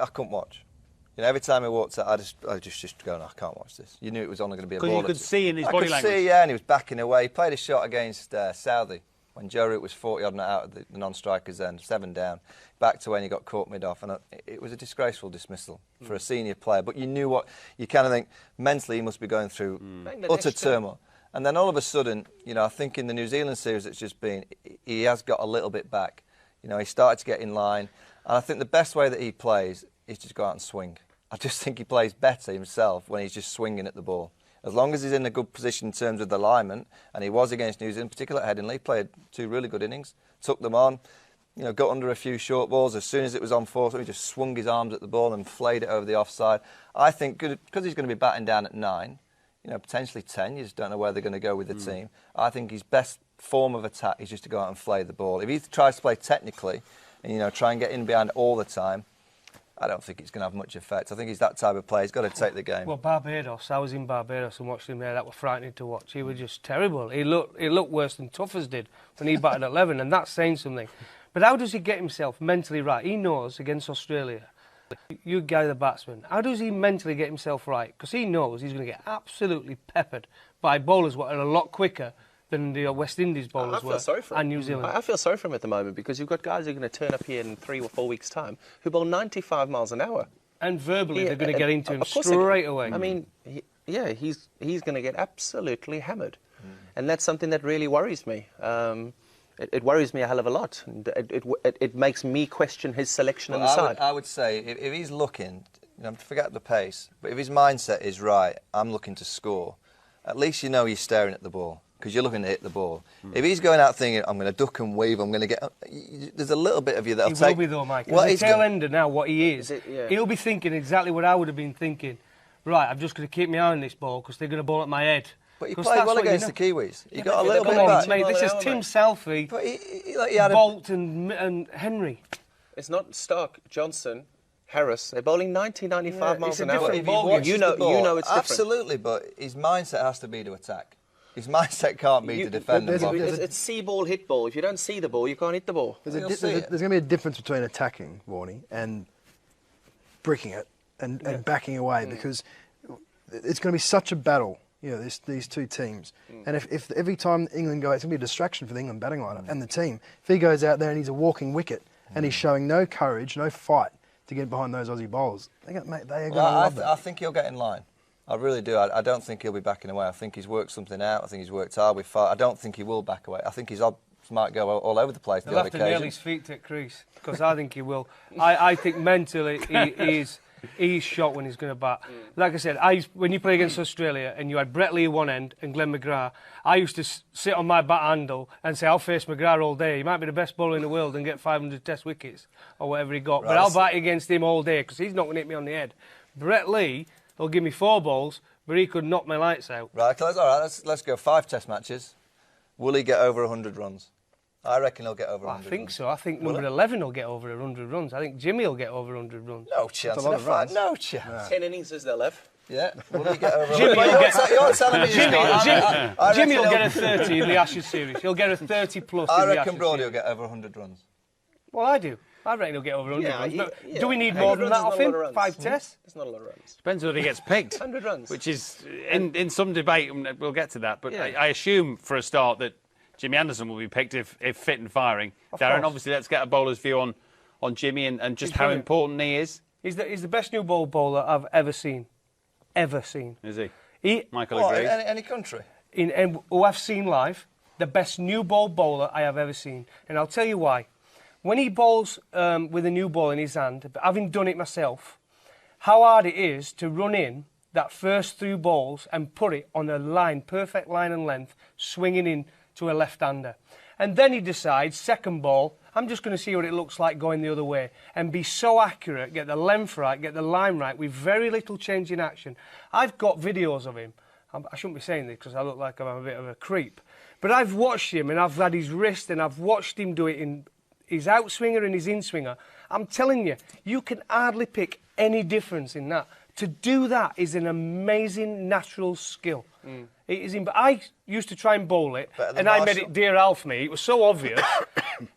I couldn't watch. You know, every time he walked out, I just go, no, I can't watch this. You knew it was only going to be a ball. Because you could see in his body language. I could see, yeah, and he was backing away. He played a shot against Southey when Joe Root was 40-odd out of the non-strikers end, 7 down. Backed away and he got caught mid-off. And it was a disgraceful dismissal for a senior player. But you knew what, you kind of think, mentally he must be going through utter turmoil. And then all of a sudden, you know, I think in the New Zealand series it's just been, he has got a little bit back. You know, he started to get in line. And I think the best way that he plays is just go out and swing. I just think he plays better himself when he's just swinging at the ball. As long as he's in a good position in terms of the alignment, and he was against New Zealand, particularly at Headingley, he played 2 really good innings, took them on, you know, got under a few short balls. As soon as it was on 4, so he just swung his arms at the ball and flayed it over the offside. I think, because he's going to be batting down at 9, you know, potentially 10, you just don't know where they're going to go with the team. I think his best form of attack is just to go out and flay the ball. If he tries to play technically and, you know, try and get in behind all the time, I don't think it's going to have much effect. I think he's that type of player. He's got to take the game. Well, Barbados, I was in Barbados and watched him there. That was frightening to watch. He was just terrible. He looked worse than Tuffers did when he batted at 11, and that's saying something. But how does he get himself mentally right? He knows against Australia, you guy the batsman, how does he mentally get himself right? Because he knows he's going to get absolutely peppered by bowlers what are a lot quicker than the West Indies bowlers were, and New Zealand. I feel sorry for him at the moment because you've got guys who are going to turn up here in 3 or 4 weeks' time who bowl 95 miles an hour. And verbally they're going to get into him straight away. I mean, he's going to get absolutely hammered. And that's something that really worries me. It worries me a hell of a lot. And it makes me question his selection on the side. I would say if he's looking, you know, forget the pace, but if his mindset is right, I'm looking to score, at least you know he's staring at the ball. Because you're looking to hit the ball. If he's going out thinking, I'm going to duck and weave, I'm going to get... There's a little bit of you that'll take... He will be though, Mike. As a tail ender now, what he is, he'll be thinking exactly what I would have been thinking. Right, I'm just going to keep my eye on this ball because they're going to bowl at my head. But he played well against the Kiwis. He got a little bit back. Mate, this is Tim Selfie, Bolt and Henry. It's not Stark, Johnson, Harris. They're bowling 90, 95 miles an hour. You know it's different. Absolutely, but his mindset has to be to attack. His mindset can't be to defend the ball. It's see ball, hit ball. If you don't see the ball, you can't hit the ball. There's going to be a difference between attacking, Vaughan, and bricking it and backing away because it's going to be such a battle, you know, these 2 teams. And if every time England go out, it's going to be a distraction for the England batting lineup and the team. If he goes out there and he's a walking wicket and he's showing no courage, no fight to get behind those Aussie bowlers, they are going to love that. I think he'll get in line. I really do. I don't think he'll be backing away. I think he's worked something out. I think he's worked hard with far. I don't think he will back away. I think his odds might go all over the place. He'll have to nail his feet to crease because I think he will. I think mentally he's shot when he's going to bat. Like I said, when you play against Australia and you had Brett Lee at one end and Glenn McGrath, I used to sit on my bat handle and say, I'll face McGrath all day. He might be the best bowler in the world and get 500 test wickets or whatever he got. Right. But I'll bat against him all day because he's not going to hit me on the head. Brett Lee... He'll give me 4 balls, but he could knock my lights out. Right, all right, let's go 5 test matches. Will he get over 100 runs? I reckon he'll get over 100 I think runs. so. I think number 11 will get over 100 runs. I think Jimmy will get over 100 runs. No chance. No chance. Yeah. 10 innings is they'll have. Yeah, will he get over 100? You're telling me Jimmy will get a 30 in the Ashes series. He'll get a 30 plus in the Ashes series. I reckon Brody will get over 100 runs. Well, I do. I reckon he'll get over 100 runs. But do we need more than that off him? 5 tests? It's not a lot of runs. Depends whether he gets picked. 100 runs. Which is, in some debate, we'll get to that, but I assume, for a start, that Jimmy Anderson will be picked if fit and firing. Darren, obviously, let's get a bowler's view on Jimmy and just how important he is. He's the best new ball bowler I've ever seen. Ever seen. Is he? Michael agrees. Any country? Who I've seen live, the best new ball bowler I have ever seen. And I'll tell you why. When he bowls with a new ball in his hand, having done it myself, how hard it is to run in that first through balls and put it on a line, perfect line and length, swinging in to a left-hander. And then he decides, second ball, I'm just going to see what it looks like going the other way and be so accurate, get the length right, get the line right with very little change in action. I've got videos of him. I shouldn't be saying this because I look like I'm a bit of a creep. But I've watched him and I've had his wrist and I've watched him do it in his outswinger and his inswinger. I'm telling you, you can hardly pick any difference in that. To do that is an amazing natural skill. It is. I used to try and bowl it, and I made it dear Al for me. It was so obvious,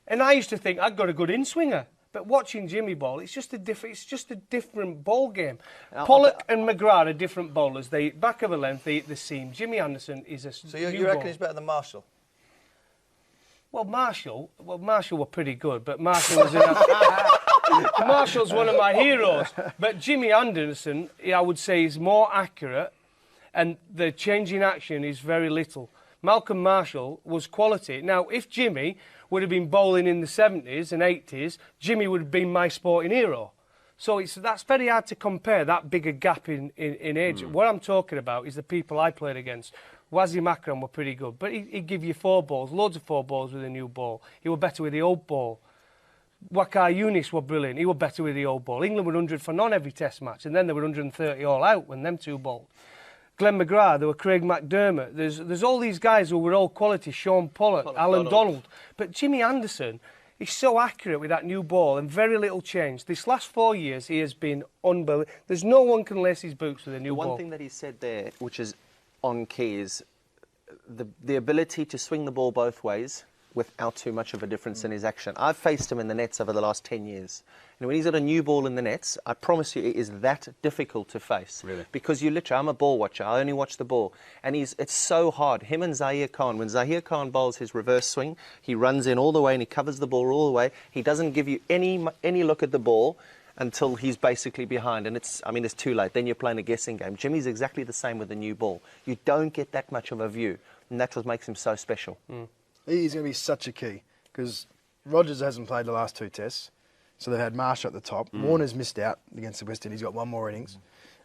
and I used to think I'd got a good in-swinger. But watching Jimmy bowl, it's just a different ball game. Pollock and McGrath are different bowlers. They back of the length, they eat the seam. Jimmy Anderson is a. So you reckon he's better than Marshall? Well, Marshall were pretty good, but Marshall was Marshall's one of my heroes. But Jimmy Anderson, I would say, is more accurate, and the change in action is very little. Malcolm Marshall was quality. Now, if Jimmy would have been bowling in the 70s and 80s, Jimmy would have been my sporting hero. So that's very hard to compare, that big a gap in age. What I'm talking about is the people I played against. Wasim Akram were pretty good, but he'd give you 4 balls, loads of 4 balls with a new ball. He were better with the old ball. Waqar Younis were brilliant. He were better with the old ball. England were 100 for none every test match, and then they were 130 all out when them 2 bowled. Glenn McGrath, there were Craig McDermott. There's all these guys who were all quality. Sean Pollock, Alan Donald. But Jimmy Anderson, he's so accurate with that new ball and very little change. This last 4 years, he has been unbelievable. There's no one can lace his boots with a new ball. One thing that he said there, which is on key, is the ability to swing the ball both ways without too much of a difference in his action. I've faced him in the nets over the last 10 years. And when he's got a new ball in the nets, I promise you it is that difficult to face. Really? Because you literally, I'm a ball watcher, I only watch the ball. And it's so hard. Him and Zahir Khan, when Zahir Khan bowls his reverse swing, he runs in all the way and he covers the ball all the way. He doesn't give you any look at the ball until he's basically behind, and it's too late. Then you're playing a guessing game. Jimmy's exactly the same with the new ball. You don't get that much of a view, and that's what makes him so special. He's going to be such a key, because Rogers hasn't played the last 2 tests, so they've had Marsh at the top. Warner's missed out against the West Indies. He's got 1 more innings.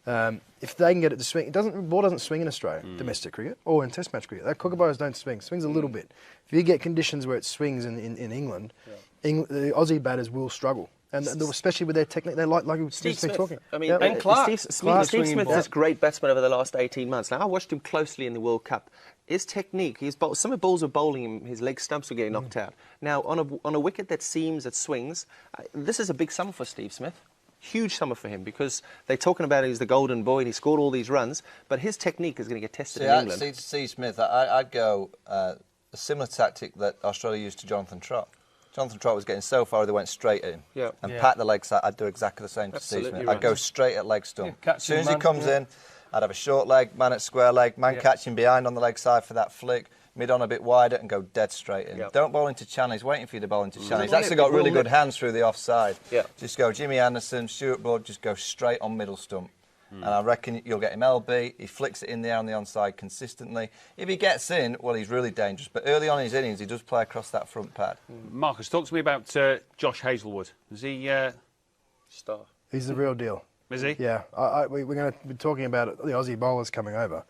If they can get it to swing, the ball doesn't swing in Australia, domestic cricket, or in Test match cricket. That Kookaburras don't swing. Swings a little bit. If you get conditions where it swings in England, the Aussie batters will struggle. And especially with their technique, they like Steve Smith talking. I mean, and Clark. Steve Smith is a great batsman over the last 18 months. Now, I watched him closely in the World Cup. His technique, some of the balls were bowling him, his leg stumps were getting knocked out. Now, on a wicket that seams, that swings, this is a big summer for Steve Smith. Huge summer for him, because they're talking about he's the golden boy and he scored all these runs, but his technique is going to get tested in England. Steve Smith, I'd go a similar tactic that Australia used to Jonathan Trott. Jonathan Trott was getting so far they went straight at him. Pat the leg side, I'd do exactly the same to Steve Smith. I'd go straight at leg stump. As soon as he comes in, I'd have a short leg, man at square leg, man catching behind on the leg side for that flick, mid on a bit wider and go dead straight in. Don't bowl into channel, he's waiting for you to bowl into channel. He's actually got really good hands through the offside. Just go Jimmy Anderson, Stuart Broad, just go straight on middle stump. And I reckon you'll get him LB. He flicks it in the air on the onside consistently. If he gets in, well, he's really dangerous. But early on in his innings, he does play across that front pad. Marcus, talk to me about Josh Hazlewood. Is he... Star. He's the real deal. Is he? Yeah. We're going to be talking about the Aussie bowlers coming over.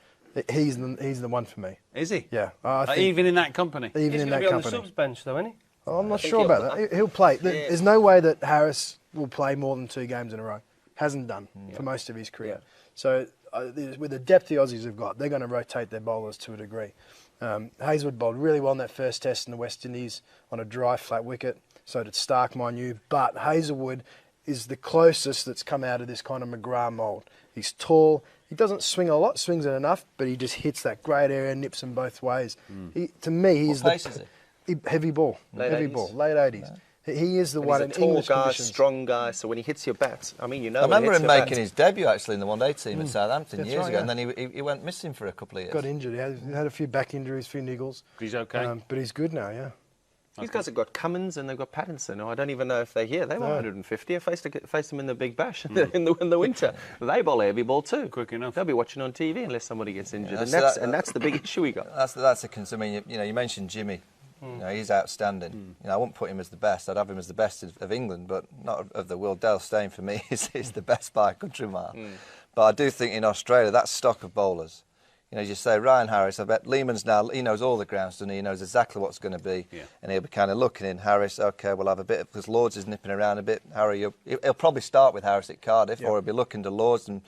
He's the one for me. Is he? Yeah. I think even in that company? Even in that company. He's going to be on the subs bench, though, isn't he? I'm not sure about that. He'll play. There's no way that Harris will play more than 2 games in a row. Hasn't done for most of his career. So with the depth the Aussies have got, they're going to rotate their bowlers to a degree. Hazlewood bowled really well in that first test in the West Indies on a dry, flat wicket. So did Stark, mind you. But Hazlewood is the closest that's come out of this kind of McGrath mould. He's tall. He doesn't swing a lot, swings it enough, but he just hits that great area, nips them both ways. To me, he's What pace is he? Heavy ball. Late heavy 80s. ball. Late 80s. Yeah. He is the and one he's in a tall English guy, conditions. strong guy, so when he hits your bat, I mean, I remember him making his debut, actually, in the one-day team at Southampton years ago, and then he went missing for a couple of years. Got injured. He had a few back injuries, a few niggles. He's okay? But he's good now, yeah. These guys have got Cummins and they've got Pattinson. I don't even know if they're here. They were 150. I faced them in the Big Bash in the winter. They bowl a heavy ball too. Quick enough. They'll be watching on TV unless somebody gets injured. Yeah, and that's the big issue we got. That's a concern. I mean, you mentioned Jimmy. He's outstanding. I wouldn't put him as the best. I'd have him as the best of England, but not of the world. Dale Steyn, for me, is the best by a country mile. But I do think in Australia, that stock of bowlers, you know, as you say, Ryan Harris, I bet Lehman's now, he knows all the grounds, doesn't he? He knows exactly what's going to be. Yeah. And he'll be kind of looking in. Harris, OK, we'll have a bit of, because Lords is nipping around a bit. Harry, he'll probably start with Harris at Cardiff, or he'll be looking to Lords, and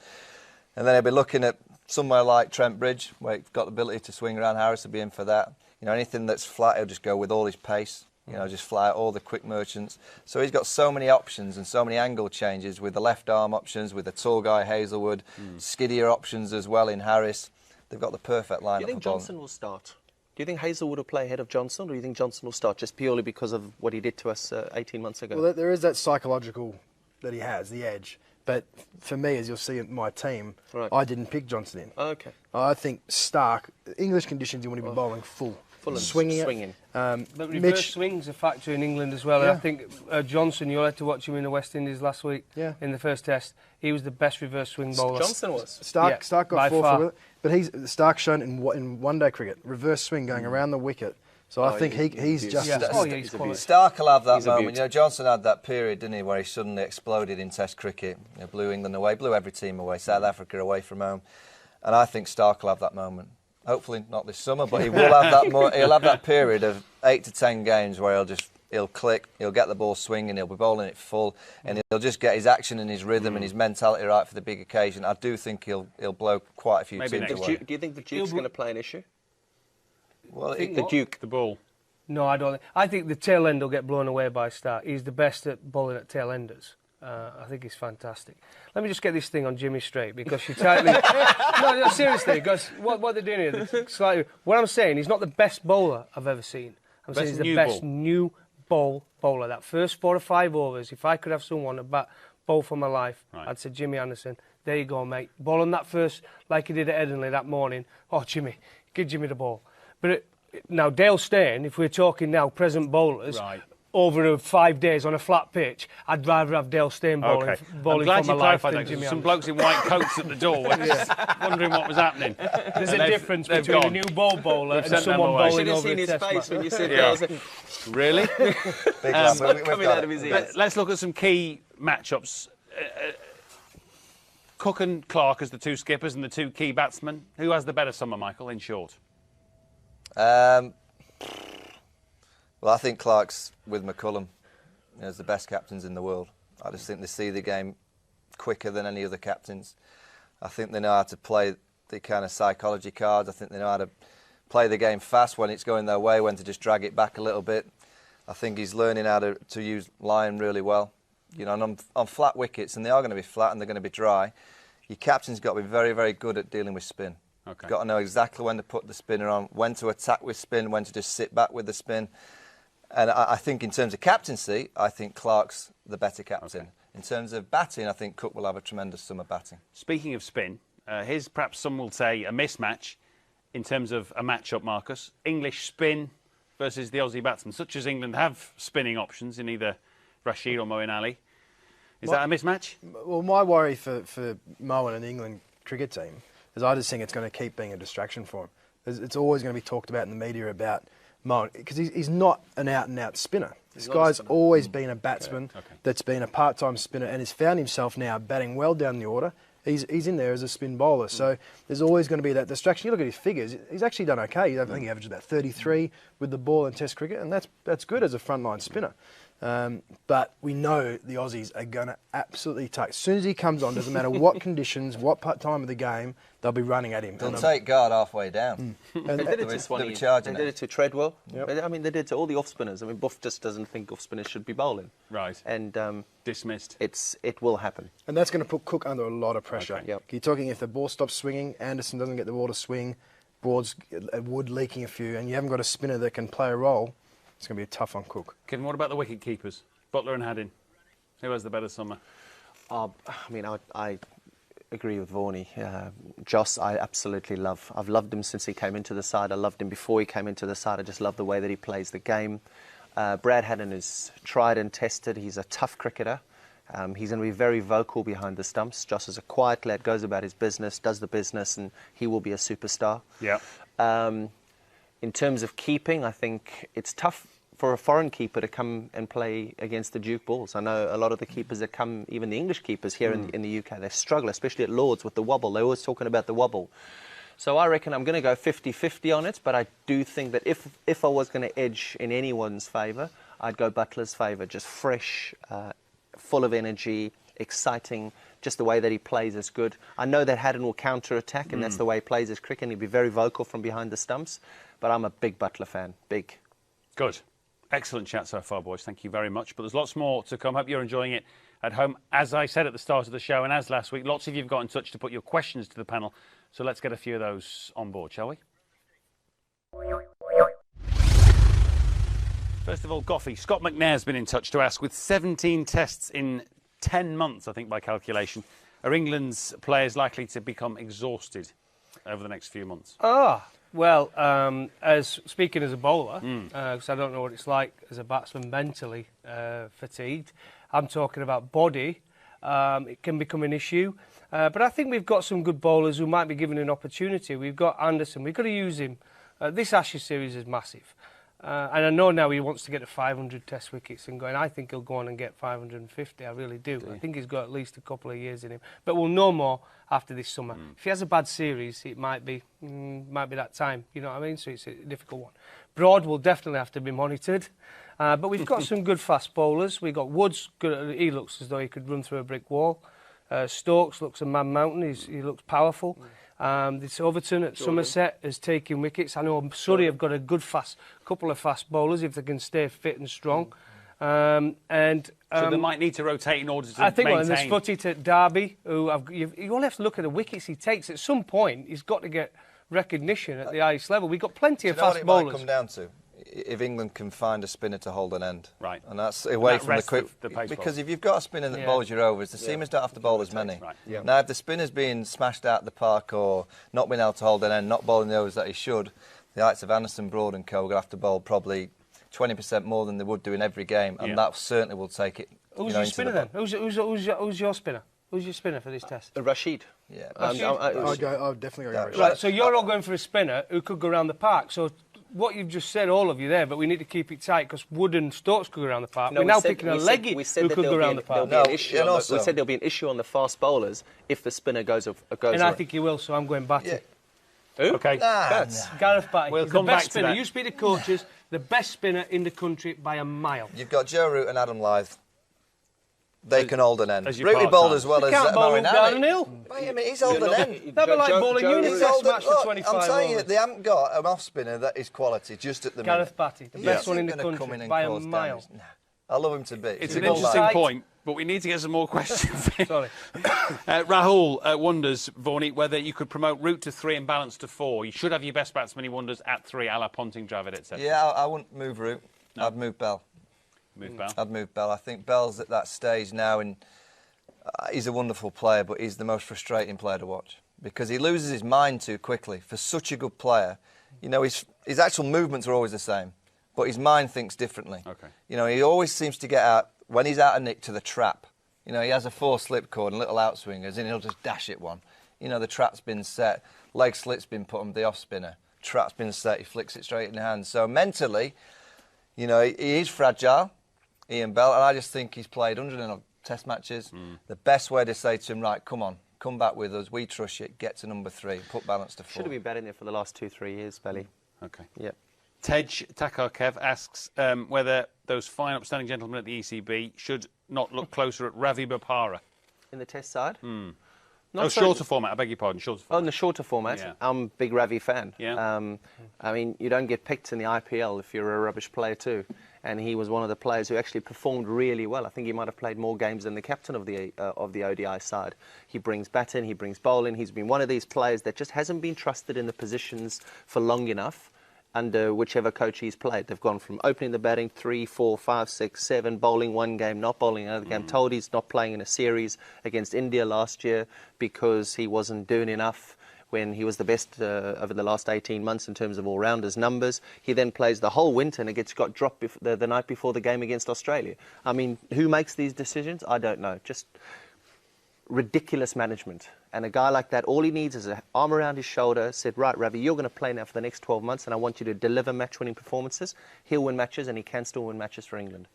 then he'll be looking at somewhere like Trent Bridge, where he's got the ability to swing around. Harris will be in for that. You know, anything that's flat, he'll just go with all his pace. You know, just fly out all the quick merchants. So he's got so many options and so many angle changes with the left arm options, with the tall guy Hazelwood, skiddier options as well in Harris. They've got the perfect lineup. Do you think Johnson will start? Do you think Hazelwood will play ahead of Johnson, or do you think Johnson will start just purely because of what he did to us 18 months ago? Well, there is that psychological that he has, the edge. But for me, as you'll see in my team, I didn't pick Johnson in. Okay. I think Stark, English conditions, you want to be bowling full and swinging. But reverse swing's a factor in England as well. Yeah. I think Johnson, you'll have to watch him in the West Indies last week in the first test. He was the best reverse swing bowler. Johnson was? Stark got 4 far. for it, but Stark's shown in one-day cricket, reverse swing going around the wicket. So I think he's just... He's quality. Stark will have that moment. You know, Johnson had that period, didn't he, where he suddenly exploded in Test cricket. You know, blew England away, blew every team away, South Africa away from home. And I think Stark will have that moment. Hopefully not this summer, but he will have that. He'll have that period of 8 to 10 games where he'll click, he'll get the ball swinging, he'll be bowling it full, and he'll just get his action and his rhythm and his mentality right for the big occasion. I do think he'll blow quite a few teams away. Do you think the Duke's going to play an issue? Well, The Duke. The ball. No, I don't. I think the tail end will get blown away by Stark. He's the best at bowling at tail enders. I think he's fantastic. Let me just get this thing on Jimmy straight, because she tightly... no, seriously, because what they're doing here, slightly... What I'm saying, he's not the best bowler I've ever seen. I'm saying he's the best new bowler. That first 4 or 5 overs, if I could have someone to bat bowl for my life, I'd say Jimmy Anderson. There you go, mate. Ball on that first, like he did at Headingley that morning. Oh, Jimmy, give Jimmy the ball. But now, Dale Steyn, if we're talking now present bowlers... Over 5 days on a flat pitch, I'd rather have Dale Steyn bowling I'm for glad my you life clarified than that, Jimmy some Anderson. blokes in white coats at the door were just wondering what was happening. There's a difference between a new bowler and someone bowling should have over seen a his test face match. when you said that. Really? Big lad, we've Coming got out of his it. ears. Let's look at some key matchups. Cook and Clark as the 2 skippers and the 2 key batsmen. Who has the better summer, Michael, in short? Well, I think Clark's with McCullum as the best captains in the world. I just think they see the game quicker than any other captains. I think they know how to play the kind of psychology cards. I think they know how to play the game fast when it's going their way, when to just drag it back a little bit. I think he's learning how to use line really well. You know, and on flat wickets, and they are going to be flat and they're going to be dry, your captain's got to be very, very good at dealing with spin. Okay. You've got to know exactly when to put the spinner on, when to attack with spin, when to just sit back with the spin. And I think in terms of captaincy, I think Clark's the better captain. Okay. In terms of batting, I think Cook will have a tremendous summer batting. Speaking of spin, here's perhaps some will say a mismatch in terms of a matchup, Marcus. English spin versus the Aussie batsmen, such as England have spinning options in either Rashid or Moeen Ali. Is that a mismatch? Well, my worry for Moeen and the England cricket team is I just think it's going to keep being a distraction for him. It's always going to be talked about in the media about Moeen, because he's not an out-and-out spinner. This guy's always been a batsman that's been a part-time spinner and has found himself now batting well down the order. He's in there as a spin bowler, so there's always going to be that distraction. You look at his figures; he's actually done okay. I think he averages about 33 with the ball in Test cricket, and that's good as a frontline spinner. But we know the Aussies are going to absolutely take. As soon as he comes on, doesn't matter what conditions, what time of the game, they'll be running at him. They'll take guard halfway down. And they did it to Swanee. They did it to Treadwell. Yep. I mean, they did it to all the off spinners. I mean, Buff just doesn't think off spinners should be bowling. Right. And dismissed. It will happen. And that's going to put Cook under a lot of pressure. Okay. Yep. You're talking if the ball stops swinging, Anderson doesn't get the ball to swing, Broad's Wood leaking a few, and you haven't got a spinner that can play a role. It's going to be tough on Cook. Kevin, what about the wicket keepers? Butler and Haddin. Who has the better summer? I mean, I agree with Vaughan. Joss, I absolutely love. I've loved him since he came into the side. I loved him before he came into the side. I just love the way that he plays the game. Brad Haddin is tried and tested. He's a tough cricketer. He's going to be very vocal behind the stumps. Joss is a quiet lad, goes about his business, does the business, and he will be a superstar. Yeah. In terms of keeping, I think it's tough for a foreign keeper to come and play against the Duke Bulls. I know a lot of the keepers that come, even the English keepers here in the UK, they struggle, especially at Lords with the wobble. They're always talking about the wobble. So I reckon I'm going to go 50-50 on it, but I do think that if I was going to edge in anyone's favour, I'd go Butler's favour. Just fresh, full of energy, exciting, just the way that he plays is good. I know that Haddon will counter-attack, and that's the way he plays his cricket, and he'll be very vocal from behind the stumps, but I'm a big Butler fan, big. Good. Excellent chat so far, boys. Thank you very much. But there's lots more to come. Hope you're enjoying it at home. As I said at the start of the show, and as last week, lots of you have got in touch to put your questions to the panel. So let's get a few of those on board, shall we? First of all, Goughy. Scott McNair's been in touch to ask, with 17 tests in 10 months, I think, by calculation, are England's players likely to become exhausted over the next few months? Well, speaking as a bowler, because I don't know what it's like as a batsman mentally fatigued, I'm talking about body. It can become an issue. But I think we've got some good bowlers who might be given an opportunity. We've got Anderson. We've got to use him. This Ashes series is massive. And I know now he wants to get to 500 test wickets and going. I think he'll go on and get 550. I really do. I think he's got at least a couple of years in him. But we'll know more after this summer. If he has a bad series, it might be that time. You know what I mean? So it's a difficult one. Broad will definitely have to be monitored. But we've got some good fast bowlers. We've got Woods. He looks as though he could run through a brick wall. Stokes looks a man mountain. He looks powerful. This Overton at Somerset is taking wickets. I know Surrey have got a good couple of fast bowlers if they can stay fit and strong. So they might need to rotate in order to maintain. I think, and there's Footit at Derby, who you only have to look at the wickets he takes. At some point, he's got to get recognition at the highest level. We've got plenty of fast bowlers. It might come down to if England can find a spinner to hold an end. Right. And that's away from the quick. Because because if you've got a spinner that bowls your overs, the seamers don't have to bowl as many. Right. Yeah. Now, if the spinner's being smashed out of the park or not being able to hold an end, not bowling the overs that he should, the likes of Anderson, Broad and co are going to have to bowl probably 20% more than they would do in every game, and that certainly will take it. Who's your spinner then? Who's your spinner? Who's your spinner for this test? Rashid. Yeah. I'll definitely go Rashid. Right, so you're all going for a spinner who could go around the park. So what you've just said, all of you there, but we need to keep it tight because Wood and Stokes could go around the park. No, we're now picking a leggy who could go around the park. We said there'll be an issue on the fast bowlers if the spinner goes and I think he will, so I'm going Batty. Yeah. Who? Okay. Gareth Batty. We'll He's come the best back to spinner. that. You speak to coaches, the best spinner in the country by a mile. You've got Joe Root and Adam Lyth. They can hold an end. As your Rooty bowled as well You as can't bowl him down Marinelli. an hill. I mean, he's holding an end. That'd be like bowling you in a He's test holding- match for look, 25 I'm telling you, overs. they haven't got an off spinner that is quality just at the minute. Gareth Batty, the best one in the country by a mile. Nah, I love him to bits. It's He's an a good interesting lad. point, but we need to get some more questions in. Sorry. Rahul wonders, Vaughan, whether you could promote Root to 3 and Balance to 4. You should have your best batsman, he wonders, at 3, a la Ponting, Dravid, etc. Yeah, I wouldn't move Root. No. I'd move Bell. Move Bell. I'd move Bell. I think Bell's at that stage now, and he's a wonderful player, but he's the most frustrating player to watch because he loses his mind too quickly. For such a good player, you know, his actual movements are always the same, but his mind thinks differently. Okay. You know, he always seems to get out, when he's out of nick, to the trap. You know, he has a 4 slip cord and little outswingers, and he'll just dash it one. You know, the trap's been set, leg slit's been put on the off spinner, trap's been set, he flicks it straight in the hand. So mentally, you know, he is fragile, Ian Bell, and I just think he's played 100 test matches. The best way to say to him, right, come on, come back with us, we trust you, get to number 3, put Balance to 4. Should have been batting there for the last 2-3 years, Belly. Okay. Yeah. Tej Takarkev asks whether those fine, upstanding gentlemen at the ECB should not look closer at Ravi Bopara. In the test side? Shorter format, I beg your pardon, shorter format. Oh, in the shorter format, Yeah. I'm a big Ravi fan. Yeah. I mean, you don't get picked in the IPL if you're a rubbish player too. And he was one of the players who actually performed really well. I think he might have played more games than the captain of the ODI side. He brings batting, he brings bowling. He's been one of these players that just hasn't been trusted in the positions for long enough under whichever coach he's played. They've gone from opening the batting 3, 4, 5, 6, 7, bowling one game, not bowling another game. Told he's not playing in a series against India last year because he wasn't doing enough when he was the best over the last 18 months in terms of all-rounders numbers. He then plays the whole winter and it got dropped the night before the game against Australia. I mean, who makes these decisions? I don't know. Just ridiculous management. And a guy like that, all he needs is an arm around his shoulder, said, right, Ravi, you're going to play now for the next 12 months, and I want you to deliver match-winning performances. He'll win matches, and he can still win matches for England.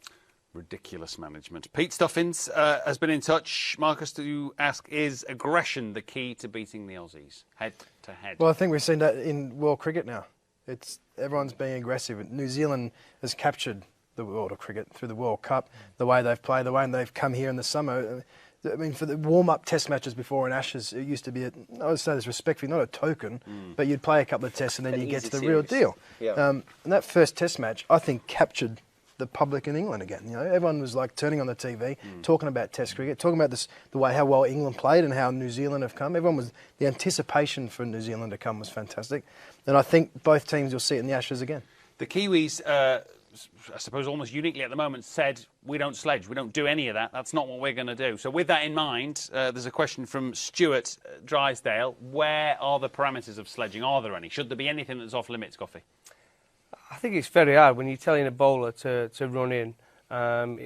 Ridiculous management. Pete Stuffins has been in touch, Marcus, to ask, is aggression the key to beating the Aussies, head to head? Well, I think we've seen that in world cricket now. Everyone's being aggressive. New Zealand has captured the world of cricket through the World Cup, the way they've played, the way they've come here in the summer. I mean, for the warm-up test matches before in Ashes, it used to be, I would say this respectfully, not a token, but you'd play a couple of tests and then you get to the real deal. Yeah. And that first test match, I think, captured the public in England again. You know, everyone was like turning on the TV, talking about Test cricket, talking about the way how well England played and how New Zealand have come. The anticipation for New Zealand to come was fantastic, and I think both teams will see it in the Ashes again. The Kiwis, I suppose almost uniquely at the moment, said we don't sledge, we don't do any of that. That's not what we're going to do. So with that in mind, there's a question from Stuart Drysdale. Where are the parameters of sledging? Are there any? Should there be anything that's off limits, Goughy? I think it's very hard when you're telling a bowler to run in,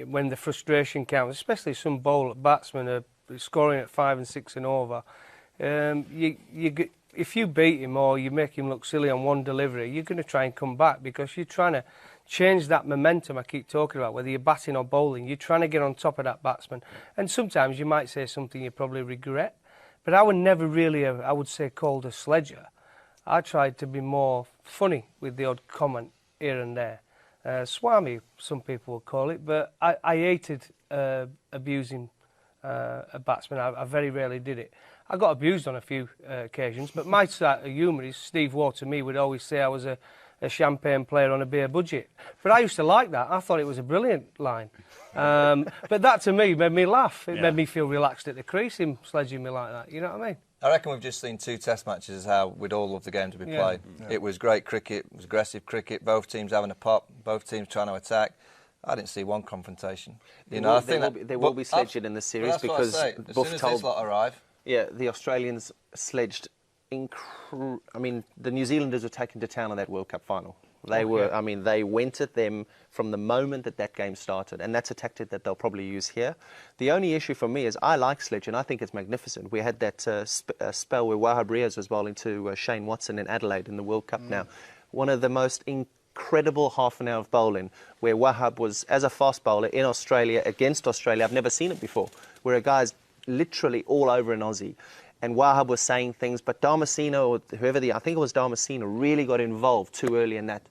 when the frustration counts, especially some batsmen are scoring at 5 and 6 and over. If you beat him or you make him look silly on one delivery, you're going to try and come back because you're trying to change that momentum I keep talking about, whether you're batting or bowling. You're trying to get on top of that batsman. And sometimes you might say something you probably regret. But I would never really, I would say, called a sledger. I tried to be more funny with the odd comment here and there. Swami, some people would call it, but I hated abusing a batsman. I very rarely did it. I got abused on a few occasions, but my side of humour is Steve Waugh to me would always say I was a champagne player on a beer budget. But I used to like that. I thought it was a brilliant line. But that to me made me laugh. It made me feel relaxed at the crease, him sledging me like that. You know what I mean? I reckon we've just seen 2 test matches how we'd all love the game to be played. Yeah. It was great cricket, it was aggressive cricket, both teams having a pop, both teams trying to attack. I didn't see one confrontation. I think there will be sledging in the series because Buff told this lot arrive. Yeah, the Australians sledged. I mean, the New Zealanders were taken to town on that World Cup final. They were. I mean, they went at them from the moment that game started, and that's a tactic that they'll probably use here. The only issue for me is I like sledge, and I think it's magnificent. We had that spell where Wahab Riaz was bowling to Shane Watson in Adelaide in the World Cup now. One of the most incredible half an hour of bowling, where Wahab was, as a fast bowler in Australia, against Australia. I've never seen it before, where a guy's literally all over an Aussie. And Wahab was saying things, but Damasino, or whoever I think it was Damasino, really got involved too early in that.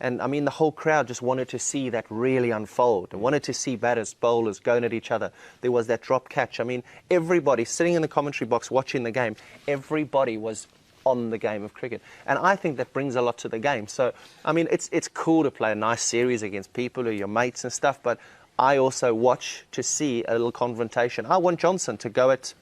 And, I mean, the whole crowd just wanted to see that really unfold and wanted to see batters, bowlers going at each other. There was that drop catch. I mean, everybody sitting in the commentary box watching the game, everybody was on the game of cricket. And I think that brings a lot to the game. So, I mean, it's cool to play a nice series against people or your mates and stuff, but I also watch to see a little confrontation. I want Johnson to go at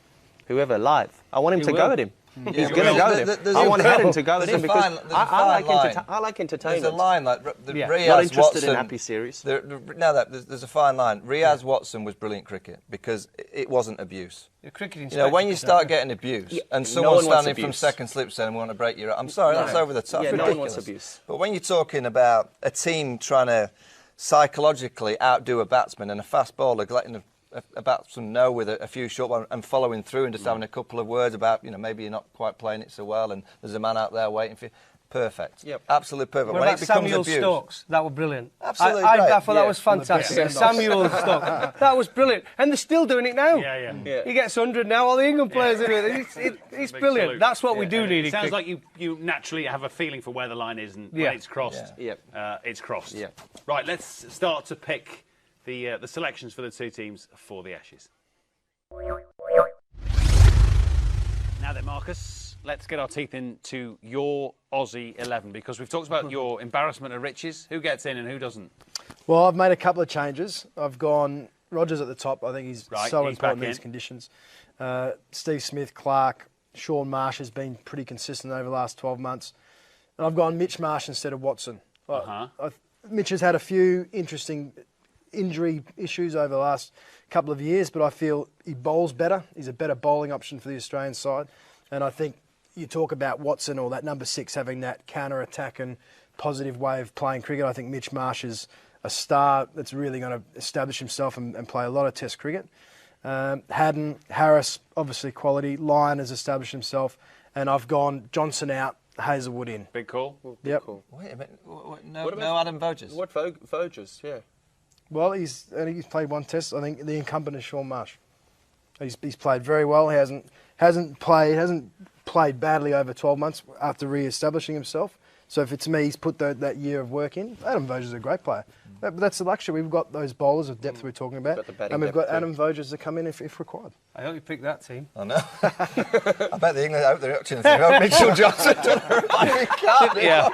whoever live. I want him to go at him. He's going to go at him. I want Haddon to go at him because I like entertainment. There's a line like Riaz not interested Watson, in happy series. There's a fine line. Riaz Watson was brilliant cricket because it wasn't abuse. When you start getting abuse and someone's standing from second slip saying, "We want to break your," I'm sorry, that's over the top. Yeah, no one wants abuse. But when you're talking about a team trying to psychologically outdo a batsman and a fast bowler letting a batsman know with a few short ones and following through and just having a couple of words about, maybe you're not quite playing it so well and there's a man out there waiting for you. Perfect. Yep. Absolutely perfect. When it becomes Samuel abuse, Stokes, that was brilliant. Absolutely I thought that was fantastic. Samuel Stokes, that was brilliant. And they're still doing it now. Yeah. He gets 100 now, all the England players do it. It's brilliant. Salute. That's what we do need. It sounds like you naturally have a feeling for where the line is and when it's crossed. It's crossed. Yeah. Right, let's start to pick the selections for the 2 teams for the Ashes. Now then, Marcus, let's get our teeth into your Aussie 11 because we've talked about your embarrassment of riches. Who gets in and who doesn't? Well, I've made a couple of changes. I've gone Rogers at the top. I think he's so important in these conditions. Steve Smith, Clark, Sean Marsh has been pretty consistent over the last 12 months. And I've gone Mitch Marsh instead of Watson. Mitch has had a few interesting injury issues over the last couple of years, but I feel he bowls better. He's a better bowling option for the Australian side. And I think you talk about Watson or that number 6 having that counter-attack and positive way of playing cricket. I think Mitch Marsh is a star that's really going to establish himself and play a lot of Test cricket. Haddon, Harris, obviously quality. Lyon has established himself. And I've gone Johnson out, Hazelwood in. Big call. Yep. Cool. Wait a minute. No Adam Voges? What Voges? Yeah. Well, I think he's played one test. I think the incumbent is Sean Marsh. He's played very well. He hasn't played badly over 12 months after re-establishing himself. So if it's me, he's put that year of work in. Adam Voges is a great player. But that's the luxury. We've got those bowlers of depth we're talking about. And we've got Adam Voges to come in if required. I hope you pick that team. I know. I bet the England out there watching Mitchell Johnson. Yeah.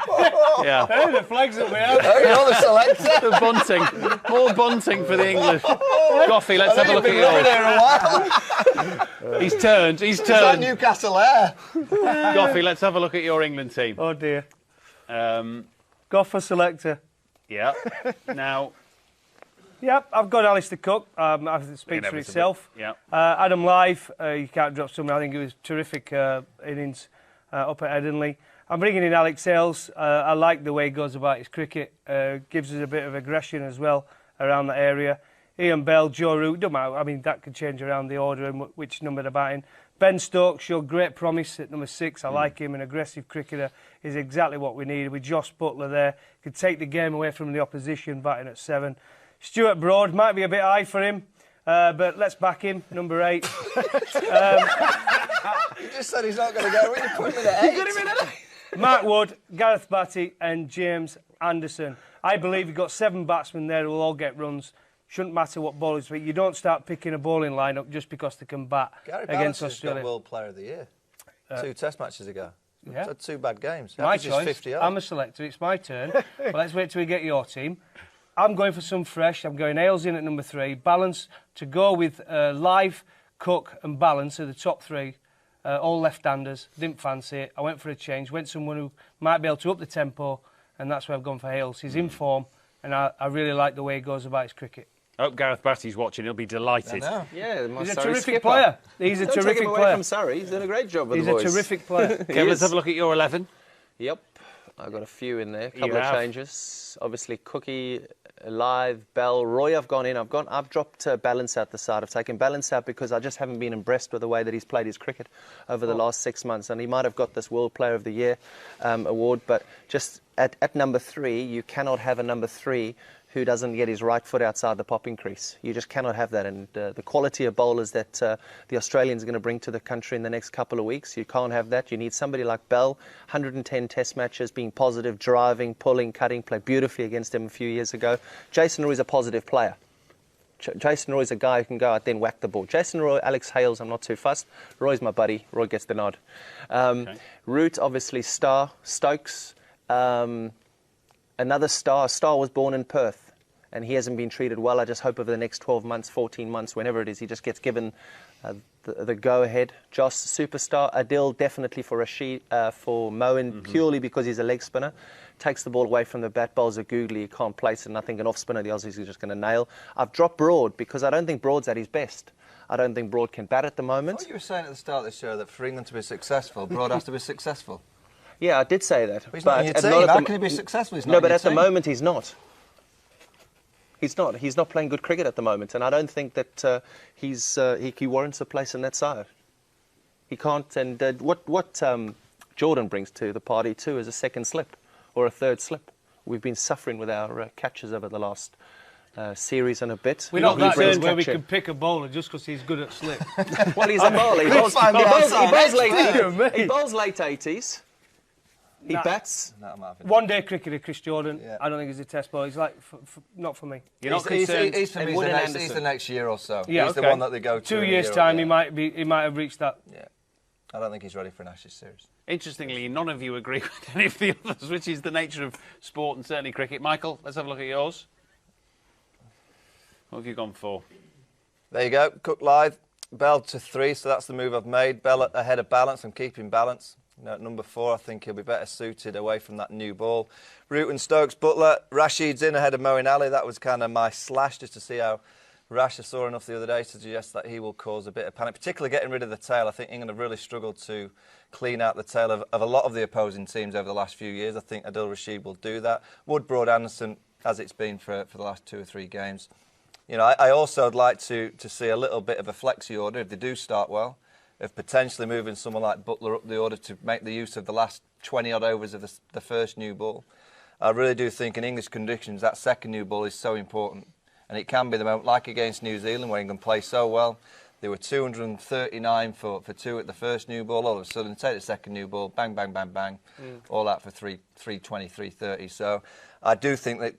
Yeah. Hey, the flags that we have. Oh, you're the selector. The bunting. More bunting for the English. Goughy, let's have a look at yours. He's turned. Is that Newcastle Air? Goughy, let's have a look at your England team. Oh, dear. Gough for selector. Yeah. Now, Yep, I've got Alistair Cook. I think it speaks for itself. Yeah. Adam Live, you can't drop someone. I think it was terrific innings up at Headingley. I'm bringing in Alex Hales. I like the way he goes about his cricket. Gives us a bit of aggression as well around that area. Ian Bell, Joe Root, don't matter. I mean, that could change around the order and which number they're batting. Ben Stokes showed great promise at number 6. I like him, an aggressive cricketer. Is exactly what we needed. With Josh Butler there, could take the game away from the opposition, batting at 7. Stuart Broad might be a bit high for him, but let's back him, number 8. You just said he's not going to go. When you put him in at 8. You got him in at 8. Mark Wood, Gareth Batty and James Anderson. I believe you've got 7 batsmen there who will all get runs. Shouldn't matter what bowlers, but you don't start picking a bowling lineup just because they can bat against Australia. Got World Player of the Year 2 Test matches ago. Yeah. Had 2 bad games. My choice. 50 I'm a selector. It's my turn. Well, let's wait till we get your team. I'm going for some fresh. I'm going Hales in at number 3. Balance to go with Live, Cook and Balance are the top 3. All left-handers. Didn't fancy it. I went for a change. Went someone who might be able to up the tempo, and that's why I've gone for Hales. He's in form, and I really like the way he goes about his cricket. I hope Gareth Batty's watching. He'll be delighted. I know. Yeah, He's a terrific player. He's a Don't terrific take him away player. from Surrey. He's done a great job with He's the a boys. terrific player. Kevin, let's have a look at your 11. Yep. I've got a few in there. A couple of changes. Obviously, Cookie, Live, Bell, Roy I've gone in. I've dropped Balance out the side. I've taken Balance out because I just haven't been impressed with the way that he's played his cricket over the last 6 months. And he might have got this World Player of the Year award, but just at number 3, you cannot have a number 3 who doesn't get his right foot outside the popping crease. You just cannot have that. And the quality of bowlers that the Australians are going to bring to the country in the next couple of weeks, you can't have that. You need somebody like Bell, 110 test matches, being positive, driving, pulling, cutting, played beautifully against him a few years ago. Jason Roy's a positive player. Jason Roy's a guy who can go out there and whack the ball. Jason Roy, Alex Hales, I'm not too fussed. Roy's my buddy. Roy gets the nod. Root, obviously, Star. Stokes, another Star. Star was born in Perth, and he hasn't been treated well. I just hope over the next 12 months, 14 months, whenever it is, he just gets given the go-ahead. Josh, superstar. Adil, definitely for Rashid, for Moen, purely because he's a leg spinner. Takes the ball away from the bat, bowls are googly, he can't place it, and I think an off-spinner the Aussies are just going to nail. I've dropped Broad because I don't think Broad's at his best. I don't think Broad can bat at the moment. What you were saying at the start of the show, that for England to be successful, Broad has to be successful. Yeah, I did say that. But he's not in your team. How can he be successful? He's not no, in but your at the team. moment he's not. He's not. He's not playing good cricket at the moment, and I don't think that he warrants a place in that side. He can't. And what Jordan brings to the party too is a second slip or a third slip. We've been suffering with our catches over the last series and a bit. We're not that good where we can pick a bowler just because he's good at slip. Well, he's a bowler. He bowls late 80s. He bats. One-day cricketer, Chris Jordan. Yeah. I don't think he's a test bowler. He's like, not for me. You're not concerned. He's the next year or so. Yeah, he's the one that they go to. 2 years' time, he might have reached that. Yeah. I don't think he's ready for an Ashes series. Interestingly, none of you agree with any of the others, which is the nature of sport and certainly cricket. Michael, let's have a look at yours. What have you gone for? There you go. Cook, Live, Bell to 3, so that's the move I've made. Bell ahead of Balance. I'm keeping Balance. At number 4, I think he'll be better suited away from that new ball. Root and Stokes, Butler, Rashid's in ahead of Moeen Ali. That was kind of my slash, just to see how Rash. I saw enough the other day to suggest that he will cause a bit of panic, particularly getting rid of the tail. I think England have really struggled to clean out the tail of a lot of the opposing teams over the last few years. I think Adil Rashid will do that. Wood, Broad, Anderson, as it's been for the last 2 or 3 games. You know, I also would like to see a little bit of a flexi order if they do start well, of potentially moving someone like Butler up the order to make the use of the last 20-odd overs of the first new ball. I really do think in English conditions that second new ball is so important. And it can be the moment, like against New Zealand, where England play so well. They were 239 for two at the first new ball. All of a sudden, take the second new ball, bang, bang, bang, bang, all out for 320, 330. So I do think that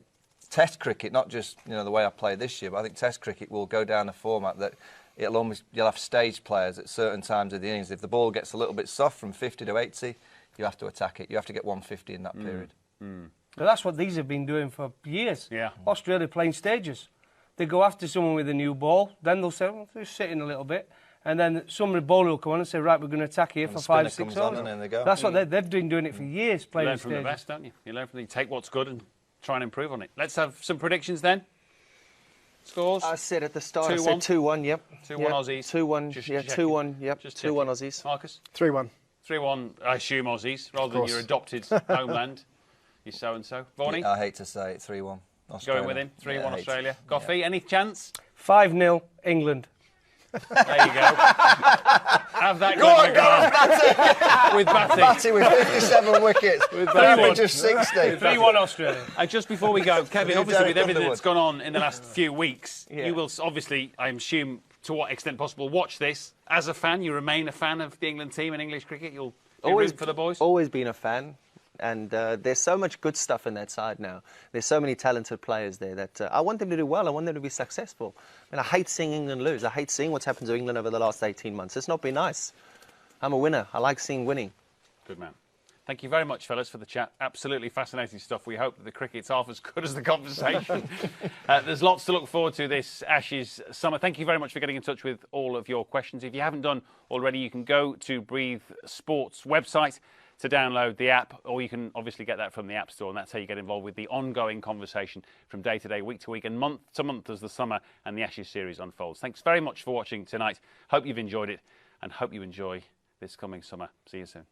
Test cricket, not just the way I play this year, but I think Test cricket will go down a format that you'll have stage players at certain times of the innings. If the ball gets a little bit soft from 50 to 80, you have to attack it. You have to get 150 in that period. But that's what these have been doing for years. Yeah. Australia playing stages. They go after someone with a new ball, then they'll say, well, they're sitting a little bit, and then some bowler will come on and say, right, we're going to attack here for 5, 6 overs. And then they go. That's what they've been doing it for years, playing You learn from stages. the best, don't you? You learn from you take what's good and try and improve on it. Let's have some predictions then. Scores? I said at the start, 2-1. I said 2-1, yep. 2-1 yep. Aussies. 2-1, Just yeah, checking. 2-1, yep. Just 2-1 checking. Aussies. Marcus? 3-1. 3-1, I assume Aussies, rather than course. your adopted homeland. You're so-and-so. Vaughan? I hate to say it, 3-1. Australia. Going with him, 3-1 Yeah, I hate Australia. it. Gough, Yeah. any chance? 5-0 England. There you go. Have that going with batting. Batty with 57 wickets. With Batty batting. just 60. 3-1 Australia. And just before we go, Kevin, Yeah, obviously with Derek everything that's Underwood. gone on in the last few weeks, Yeah. you will obviously, I assume, to what extent possible, watch this. As a fan, you remain a fan of the England team and English cricket. You'll be rooting for the boys. Always been a fan. And there's so much good stuff in that side now. There's so many talented players there that I want them to do well. I want them to be successful. And I hate seeing England lose. I hate seeing what's happened to England over the last 18 months. It's not been nice. I'm a winner. I like seeing winning. Good man. Thank you very much, fellas, for the chat. Absolutely fascinating stuff. We hope that the cricket's half as good as the conversation. There's lots to look forward to this Ashes summer. Thank you very much for getting in touch with all of your questions. If you haven't done already, you can go to Breathe Sports website to download the app, or you can obviously get that from the App Store, and that's how you get involved with the ongoing conversation from day to day, week to week, and month to month as the summer and the Ashes series unfolds. Thanks very much for watching tonight. Hope you've enjoyed it, and hope you enjoy this coming summer. See you soon.